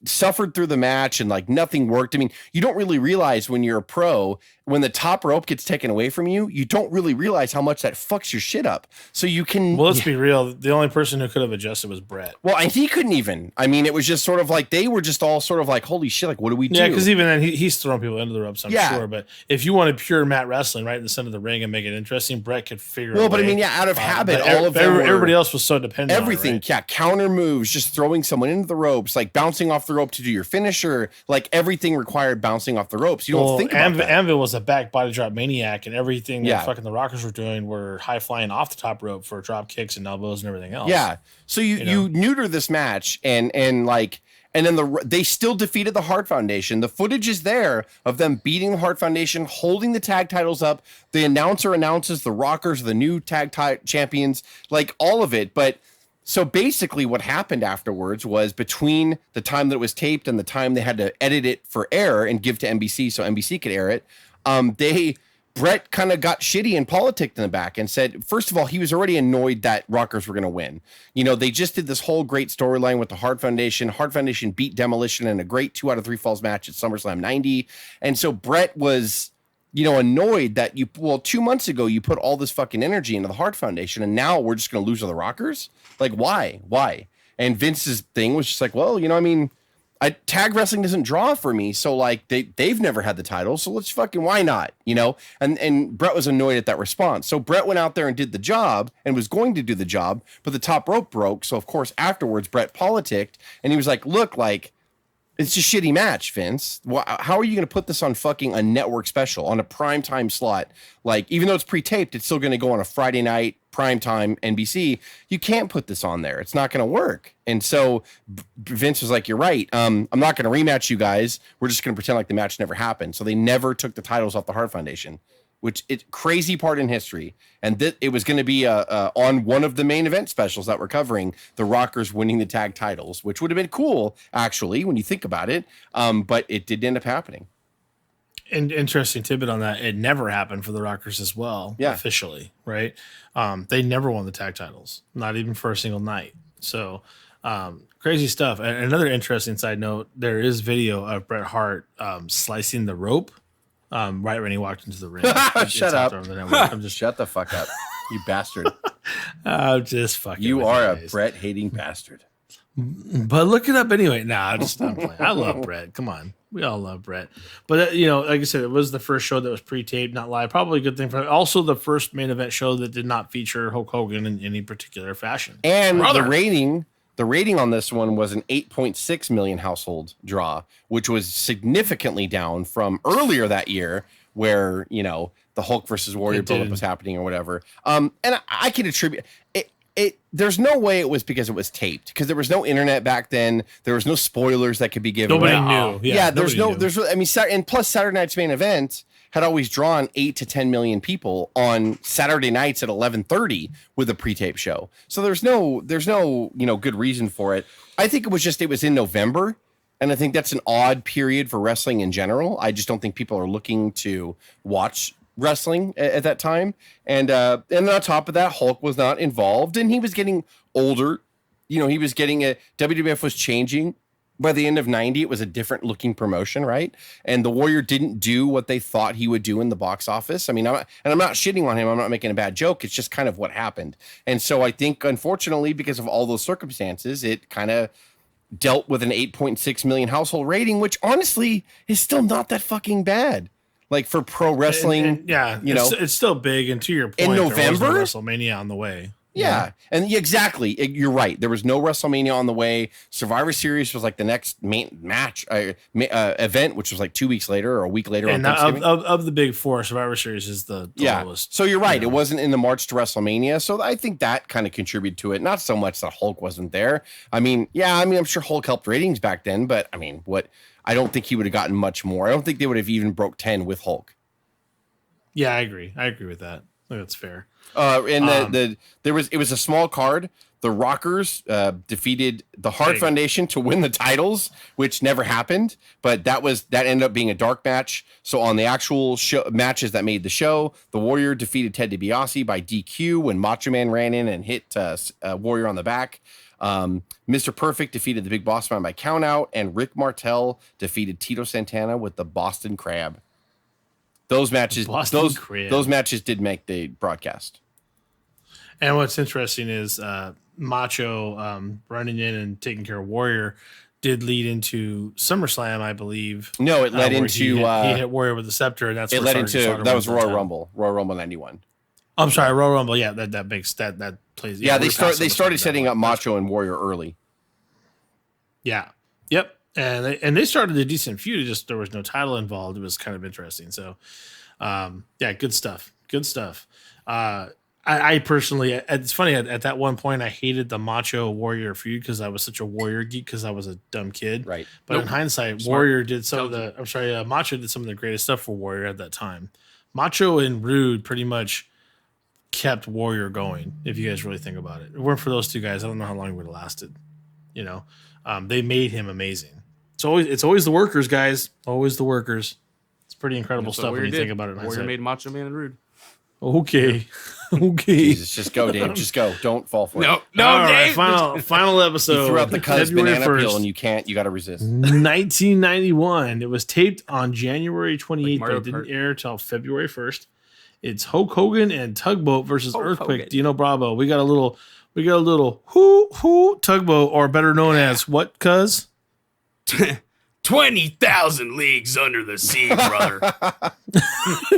suffered through the match and like nothing worked. I mean, you don't really realize when you're a pro, when the top rope gets taken away from you, you don't really realize how much that fucks your shit up. So you can. Well, let's be real. The only person who could have adjusted was Brett. Well, and he couldn't even. I mean, it was just sort of like they were just all sort of like, holy shit, like, what do we do? Yeah, because even then he's throwing people into the ropes, I'm sure. But if you wanted pure mat wrestling right in the center of the ring and make it interesting, Brett could figure it out. Well, but I mean, out of habit, all of them everybody else was so dependent everything, on it, right? Counter moves, just throwing someone into the ropes, like bouncing off the rope to do your finisher, like everything required bouncing off the ropes. You don't think about that. Anvil was a back body drop maniac, and everything that fucking the Rockers were doing were high flying off the top rope for drop kicks and elbows and everything else. Yeah. So you neuter this match and then they still defeated the Hart Foundation. The footage is there of them beating the Hart Foundation, holding the tag titles up. The announcer announces the Rockers are the new tag champions, like all of it. But so basically what happened afterwards was between the time that it was taped and the time they had to edit it for air and give to NBC so NBC could air it, Brett kind of got shitty and politicked in the back and said, first of all, he was already annoyed that Rockers were going to win. You know, they just did this whole great storyline with the Hart Foundation. Hart Foundation beat Demolition in a great 2 out of 3 falls match at SummerSlam 90. And so Brett was, annoyed that 2 months ago, you put all this fucking energy into the Hart Foundation and now we're just going to lose to the Rockers? Like, why? And Vince's thing was just like, well, tag wrestling doesn't draw for me. So like they've never had the title. So let's why not? And Brett was annoyed at that response. So Brett went out there and did the job and was going to do the job, but the top rope broke. So of course, afterwards, Brett politicked and he was like, look, like it's a shitty match, Vince. How are you going to put this on fucking a network special on a primetime slot? Like, even though it's pre-taped, it's still going to go on a Friday night primetime NBC. You can't put this on there. It's not going to work. And so Vince was like, you're right. I'm not going to rematch you guys. We're just going to pretend like the match never happened. So they never took the titles off the Hart Foundation, which it's crazy part in history. And it was going to be on one of the main event specials that we're covering, the Rockers winning the tag titles, which would have been cool, actually, when you think about it. But it did end up happening. And interesting tidbit on that, it never happened for the Rockers as well, officially, right? They never won the tag titles, not even for a single night. So crazy stuff. And another interesting side note, there is video of Bret Hart slicing the rope right when he walked into the ring. Shut up. I'm just shut the fuck up, you bastard. I'm just fucking. You are a Bret hating bastard. But look it up anyway. Nah, I'm playing. I love Bret. Come on. We all love Brett. But, like I said, it was the first show that was pre-taped, not live. Probably a good thing for also the first main event show that did not feature Hulk Hogan in any particular fashion. And the rating on this one was an 8.6 million household draw, which was significantly down from earlier that year where, the Hulk versus Warrior buildup was happening or whatever. And I can attribute it. There's no way it was because it was taped, because there was no internet back then. There was no spoilers that could be given. Nobody knew. Yeah, and plus Saturday Night's Main Event had always drawn 8 to 10 million people on Saturday nights at 11:30 with a pre-tape show. So there's no good reason for it. I think it was in November, and I think that's an odd period for wrestling in general. I just don't think people are looking to watch wrestling at that time. And on top of that, Hulk was not involved, and he was getting older. He was getting WWF was changing. By the end of 90, it was a different looking promotion, right? And the Warrior didn't do what they thought he would do in the box office. I mean, I'm not shitting on him. I'm not making a bad joke. It's just kind of what happened. And so I think, unfortunately, because of all those circumstances, it kind of dealt with an 8.6 million household rating, which honestly is still not that fucking bad. Like for pro wrestling, it's still big. And to your point, in November, there was no WrestleMania on the way. Yeah. And exactly. You're right. There was no WrestleMania on the way. Survivor Series was like the next main match event, which was like 2 weeks later or a week later. And of the big four, Survivor Series is the lowest. So you're right. It wasn't in the March to WrestleMania. So I think that kind of contributed to it. Not so much that Hulk wasn't there. I'm sure Hulk helped ratings back then, but I don't think he would have gotten much more. I don't think they would have even broke 10 with Hulk. Yeah, I agree. I agree with that. I think that's fair. It was a small card. The Rockers defeated the Hart Foundation to win the titles, which never happened. But that ended up being a dark match. So on the actual matches that made the show, the Warrior defeated Ted DiBiase by DQ when Macho Man ran in and hit Warrior on the back. Mr. Perfect defeated the Big Boss Man by countout, and Rick Martel defeated Tito Santana with the Boston Crab. Those matches did make the broadcast. And what's interesting is Macho running in and taking care of Warrior did lead into SummerSlam, I believe. No, it led into he hit Warrior with the scepter, and that's it led into that was Royal Rumble 91. I'm sorry, Royal Rumble. Yeah, that makes that plays. Yeah, they started setting up Macho and Warrior early. Yeah. Yep. And they started a decent feud. Just there was no title involved. It was kind of interesting. So, good stuff. Good stuff. I personally, it's funny at that one point I hated the Macho Warrior feud because I was such a Warrior geek because I was a dumb kid. Right. But in hindsight, Warrior did some of the. I'm sorry, Macho did some of the greatest stuff for Warrior at that time. Macho and Rude pretty much kept Warrior going. If you guys really think about it, if it weren't for those two guys, I don't know how long it would have lasted. They made him amazing. It's always the workers, guys. Always the workers. It's pretty incredible stuff when you think about it. Warrior made Macho Man and Rude. Okay. Jesus, just go, Dave. Just go. Don't fall for it. No, Dave. Right, final episode. You threw out the Cuz banana 1st, peel, and you can't. You got to resist. 1991. It was taped on January 28th, but it didn't air till February 1st. It's Hulk Hogan and Tugboat versus Earthquake. Hogan. Dino Bravo. We got a little who Tugboat, or better known as what, Cuz? 20,000 leagues under the sea, brother.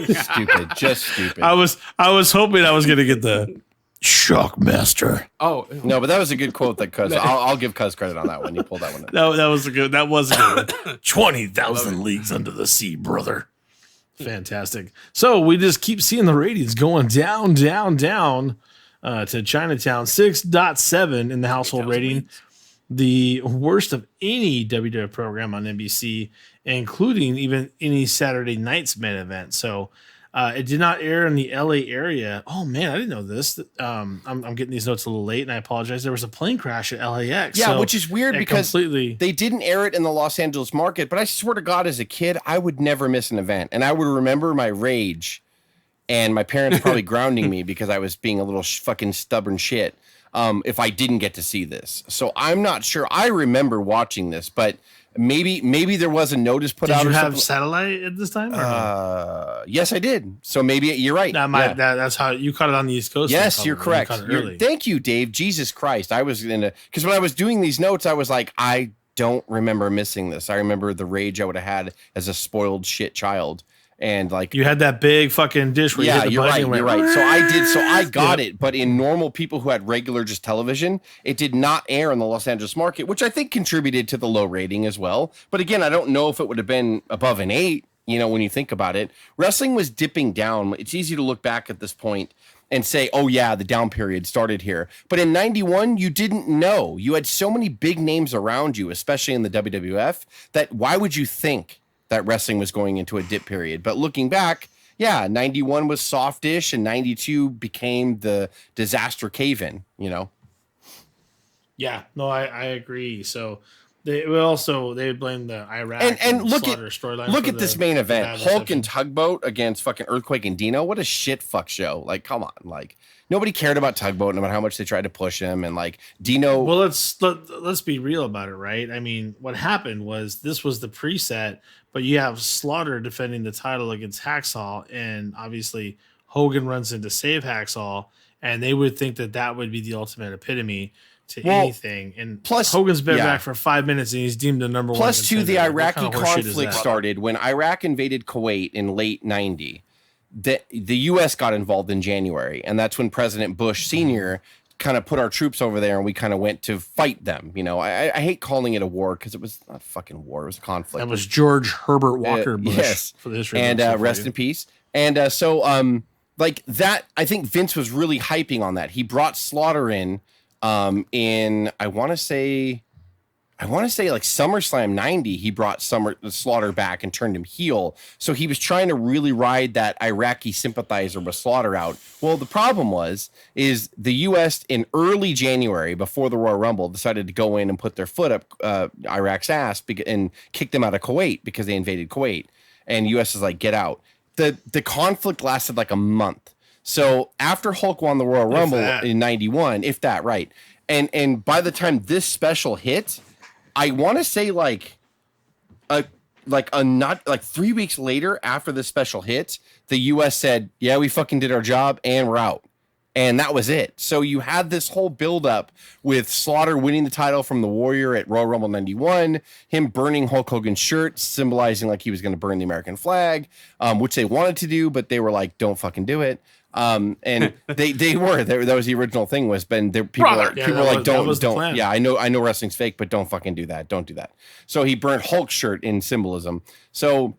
Stupid, just stupid. I was hoping I was gonna get the Shockmaster. Oh no, but that was a good quote. That Cuz, I'll give Cuz credit on that one. You pulled that one in. That was a good one. 20,000 leagues under the sea, brother. Fantastic. So we just keep seeing the ratings going down to Chinatown 6.7 in the household rating. The worst of any WWF program on NBC, including even any Saturday night's main event. So it did not air in the LA area. Oh man, I didn't know this. I'm getting these notes a little late, and I apologize. There was a plane crash at LAX. Yeah, which is weird because they didn't air it in the Los Angeles market. But I swear to God, as a kid, I would never miss an event, and I would remember my rage, and my parents probably grounding me because I was being a little fucking stubborn shit. If I didn't get to see this. So I'm not sure. I remember watching this, but maybe there was a notice put out. Did you have satellite at this time? Yes, I did. So maybe you're right. That's how you caught it on the East Coast. Yes, you're correct. Thank you, Dave. Jesus Christ. I was because when I was doing these notes, I was like, I don't remember missing this. I remember the rage I would have had as a spoiled shit child. And like you had that big fucking dish where you hit the you're button right, and went, you're right. So I got it, but in normal people who had regular just television, it did not air in the Los Angeles market, which I think contributed to the low rating as well. But again, I don't know if it would have been above an 8, when you think about it. Wrestling was dipping down. It's easy to look back at this point and say, oh yeah, the down period started here. But in 91, you didn't know. You had so many big names around you, especially in the WWF, that why would you think that wrestling was going into a dip period? But looking back, 91 was softish and 92 became the disaster cave-in, Yeah, no, I agree. So they blame the Iraq and look at storyline. Look at this main event: Hulk and Tugboat against fucking Earthquake and Dino. What a shit fuck show! Like, come on, like nobody cared about Tugboat no matter how much they tried to push him, and like Dino. Well, let's be real about it, right? I mean, what happened was this was the preset, but you have Slaughter defending the title against Hacksaw, and obviously Hogan runs in to save Hacksaw, and they would think that would be the ultimate epitome to anything. And plus Hogan's been back for 5 minutes and he's deemed the number one. Plus, the Iraqi conflict started when Iraq invaded Kuwait in late 90. The U.S. got involved in January, and that's when President Bush Sr. kind of put our troops over there, and we kind of went to fight them. I hate calling it a war because it was not a fucking war; it was a conflict. That was George Herbert Walker Bush. Yes, for the history. And rest in peace. And like that, I think Vince was really hyping on that. He brought Slaughter in I want to say like SummerSlam 90, he brought Slaughter back and turned him heel. So he was trying to really ride that Iraqi sympathizer with Slaughter out. Well, the problem is the U.S. in early January, before the Royal Rumble, decided to go in and put their foot up Iraq's ass and kick them out of Kuwait because they invaded Kuwait. And U.S. is like, get out. The conflict lasted like a month. So after Hulk won the Royal Rumble in 91, if that, right. And by the time this special hit, I want to say like 3 weeks later after the special hit, the US said, yeah, we fucking did our job and we're out. And that was it. So you had this whole buildup with Slaughter winning the title from the Warrior at Royal Rumble 91, him burning Hulk Hogan's shirt, symbolizing like he was going to burn the American flag, which they wanted to do, but they were like, don't fucking do it. And that was the original thing people were like, don't. Yeah, I know wrestling's fake, but don't fucking do that. Don't do that. So he burnt Hulk's shirt in symbolism. So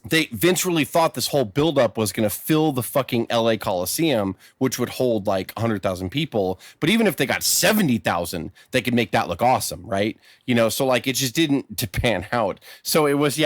Vince really thought this whole buildup was going to fill the fucking LA Coliseum, which would hold like 100,000 people. But even if they got 70,000, they could make that look awesome, right? So like it just didn't pan out. So it was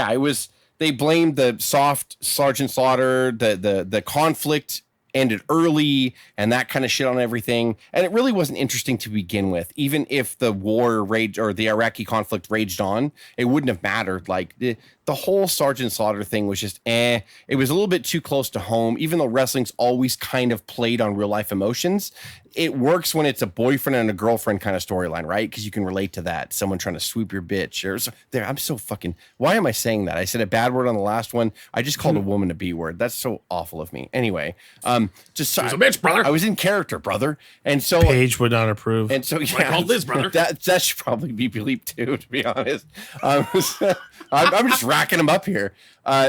they blamed the soft Sergeant Slaughter, the conflict ended early and that kind of shit on everything. And it really wasn't interesting to begin with. Even if the war raged or the Iraqi conflict raged on, it wouldn't have mattered. Like the whole Sergeant Slaughter thing was just It was a little bit too close to home, even though wrestling's always kind of played on real life emotions. It works when it's a boyfriend and a girlfriend kind of storyline, right? Because you can relate to that. Someone trying to swoop your bitch. I'm so fucking... Why am I saying that? I said a bad word on the last one. I just called a woman a B word. That's so awful of me. Anyway, she's a bitch, brother. I was in character, brother. And so... Paige would not approve. And so, yeah. I called this, brother. That should probably be bleeped too, to be honest. I'm just racking them up here.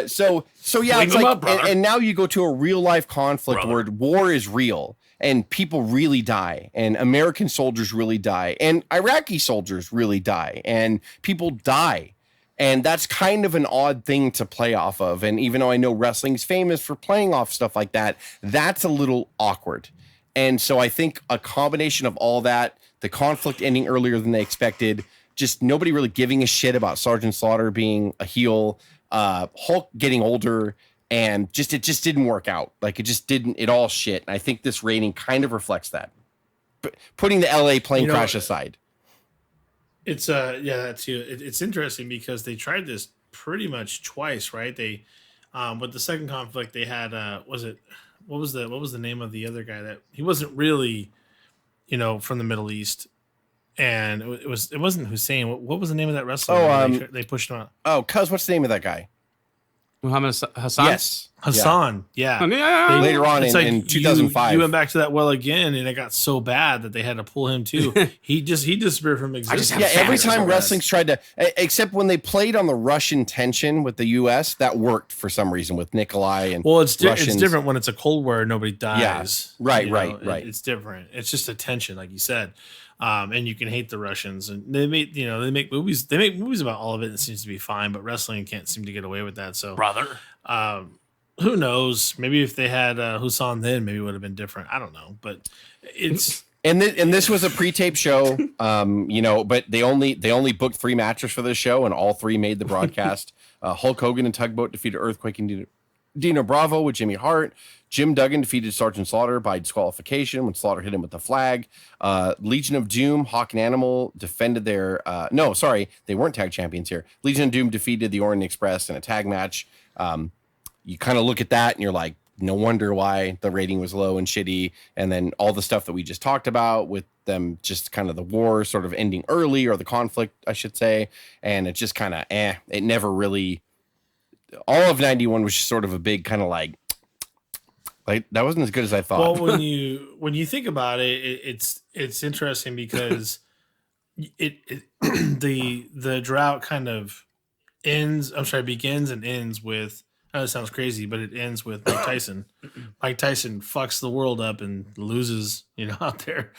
So yeah, it's like... and now you go to a real life conflict where war is real. And people really die, and American soldiers really die, and Iraqi soldiers really die, and people die. And that's kind of an odd thing to play off of. And even though I know wrestling's famous for playing off stuff like that, that's a little awkward. And so I think a combination of all that, the conflict ending earlier than they expected, just nobody really giving a shit about Sergeant Slaughter being a heel, Hulk getting older, and it just didn't work out. Like it all shit. And I think this rating kind of reflects that. But putting the LA plane crash aside. It's it's interesting because they tried this pretty much twice, right? They with the second conflict they had what was the name of the other guy that he wasn't really, from the Middle East. And it wasn't Hussein. What was the name of that wrestler? They pushed him out. Oh, what's the name of that guy? Muhammad Hassan? Yes. Hassan, yeah. Later on in 2005. You went back to that well again, and it got so bad that they had to pull him too. he disappeared from existence. Yeah, every time wrestling's tried to, except when they played on the Russian tension with the U.S., that worked for some reason with Nikolai and it's different when it's a Cold War, nobody dies. Yeah, right. It's different. It's just a tension, like you said. And you can hate the Russians, and they make movies. They make movies about all of it, and it seems to be fine. But wrestling can't seem to get away with that. So, brother, who knows? Maybe if they had Hassan then, maybe it would have been different. I don't know, but it's and this was a pre-tape show, but they only booked 3 matches for this show, and all 3 made the broadcast. Hulk Hogan and Tugboat defeated Earthquake and Dino Bravo with Jimmy Hart. Jim Duggan defeated Sergeant Slaughter by disqualification when Slaughter hit him with the flag. Legion of Doom, Hawk and Animal defended their... they weren't tag champions here. Legion of Doom defeated the Orient Express in a tag match. You kind of look at that and you're like, no wonder why the rating was low and shitty. And then all the stuff that we just talked about with them, just kind of the war sort of ending early, or the conflict, I should say. And it just kind of, it never really... All of 91 was just sort of a big kind of like that wasn't as good as I thought. Well, when you think about it, it's interesting because the drought kind of begins and ends with. I know it sounds crazy, but it ends with Mike Tyson. Mike Tyson fucks the world up and loses, out there.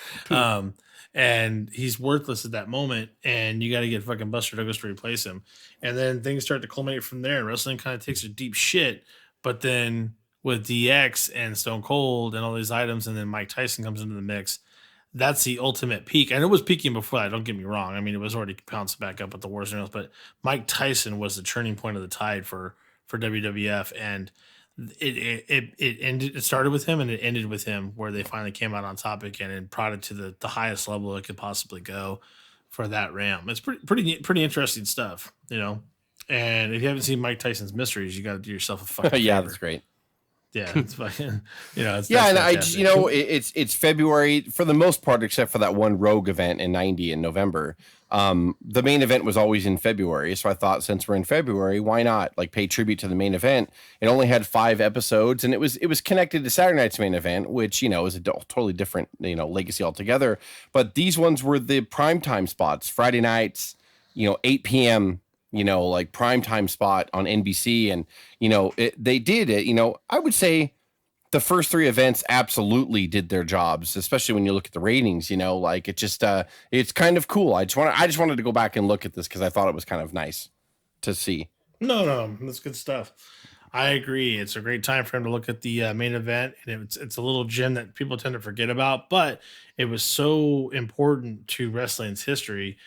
And he's worthless at that moment, and you got to get fucking Buster Douglas to replace him. And then things start to culminate from there, and wrestling kind of takes a deep shit. But then with DX and Stone Cold and all these items, and then Mike Tyson comes into the mix, that's the ultimate peak. And it was peaking before that, don't get me wrong. I mean, it was already bouncing back up with the Wars and else, but Mike Tyson was the turning point of the tide for WWF, and it started with him and it ended with him, where they finally came out on top again and brought it to the highest level it could possibly go for that realm. It's pretty interesting stuff, And if you haven't seen Mike Tyson's Mysteries, you got to do yourself a fucking yeah, favor. that's great. Yeah, it's fucking and it's February for the most part, except for that one Rogue event in '90 in November. The main event was always in February, so I thought, since we're in February, why not pay tribute to the main event? It only had 5 episodes, and it was connected to Saturday night's main event, which is a totally different legacy altogether. But these ones were the primetime spots, Friday nights, 8 p.m. Primetime spot on NBC. And, they did it, I would say the first 3 events absolutely did their jobs, especially when you look at the ratings, it just, it's kind of cool. I just wanted to go back and look at this, 'cause I thought it was kind of nice to see. No, that's good stuff. I agree. It's a great time for him to look at the main event, and it's a little gem that people tend to forget about, but it was so important to wrestling's history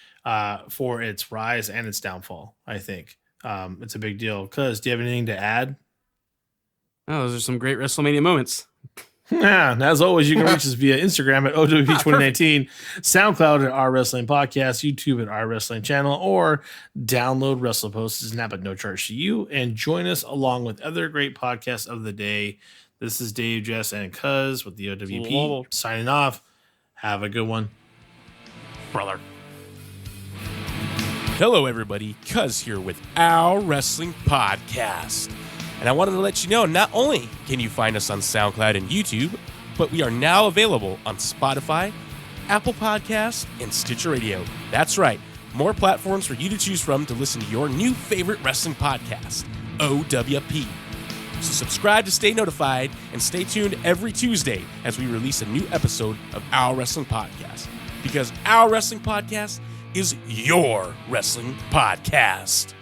for its rise and its downfall. I think it's a big deal. Cuz, do you have anything to add? Oh, those are some great WrestleMania moments. Yeah, and as always, you can reach us via Instagram at O.W.P 2019, SoundCloud at Our Wrestling Podcast, YouTube at Our Wrestling Channel, or download WrestlePost. It's an app at no charge to you, and join us along with other great podcasts of the day. This is Dave, Jess, and Cuz with the O.W.P signing off. Have a good one, brother. Hello, everybody. Cuz here with Our Wrestling Podcast. And I wanted to let you know, not only can you find us on SoundCloud and YouTube, but we are now available on Spotify, Apple Podcasts, and Stitcher Radio. That's right, more platforms for you to choose from to listen to your new favorite wrestling podcast, O.W.P. So subscribe to stay notified, and stay tuned every Tuesday as we release a new episode of Our Wrestling Podcast. Because Our Wrestling Podcast is your wrestling podcast.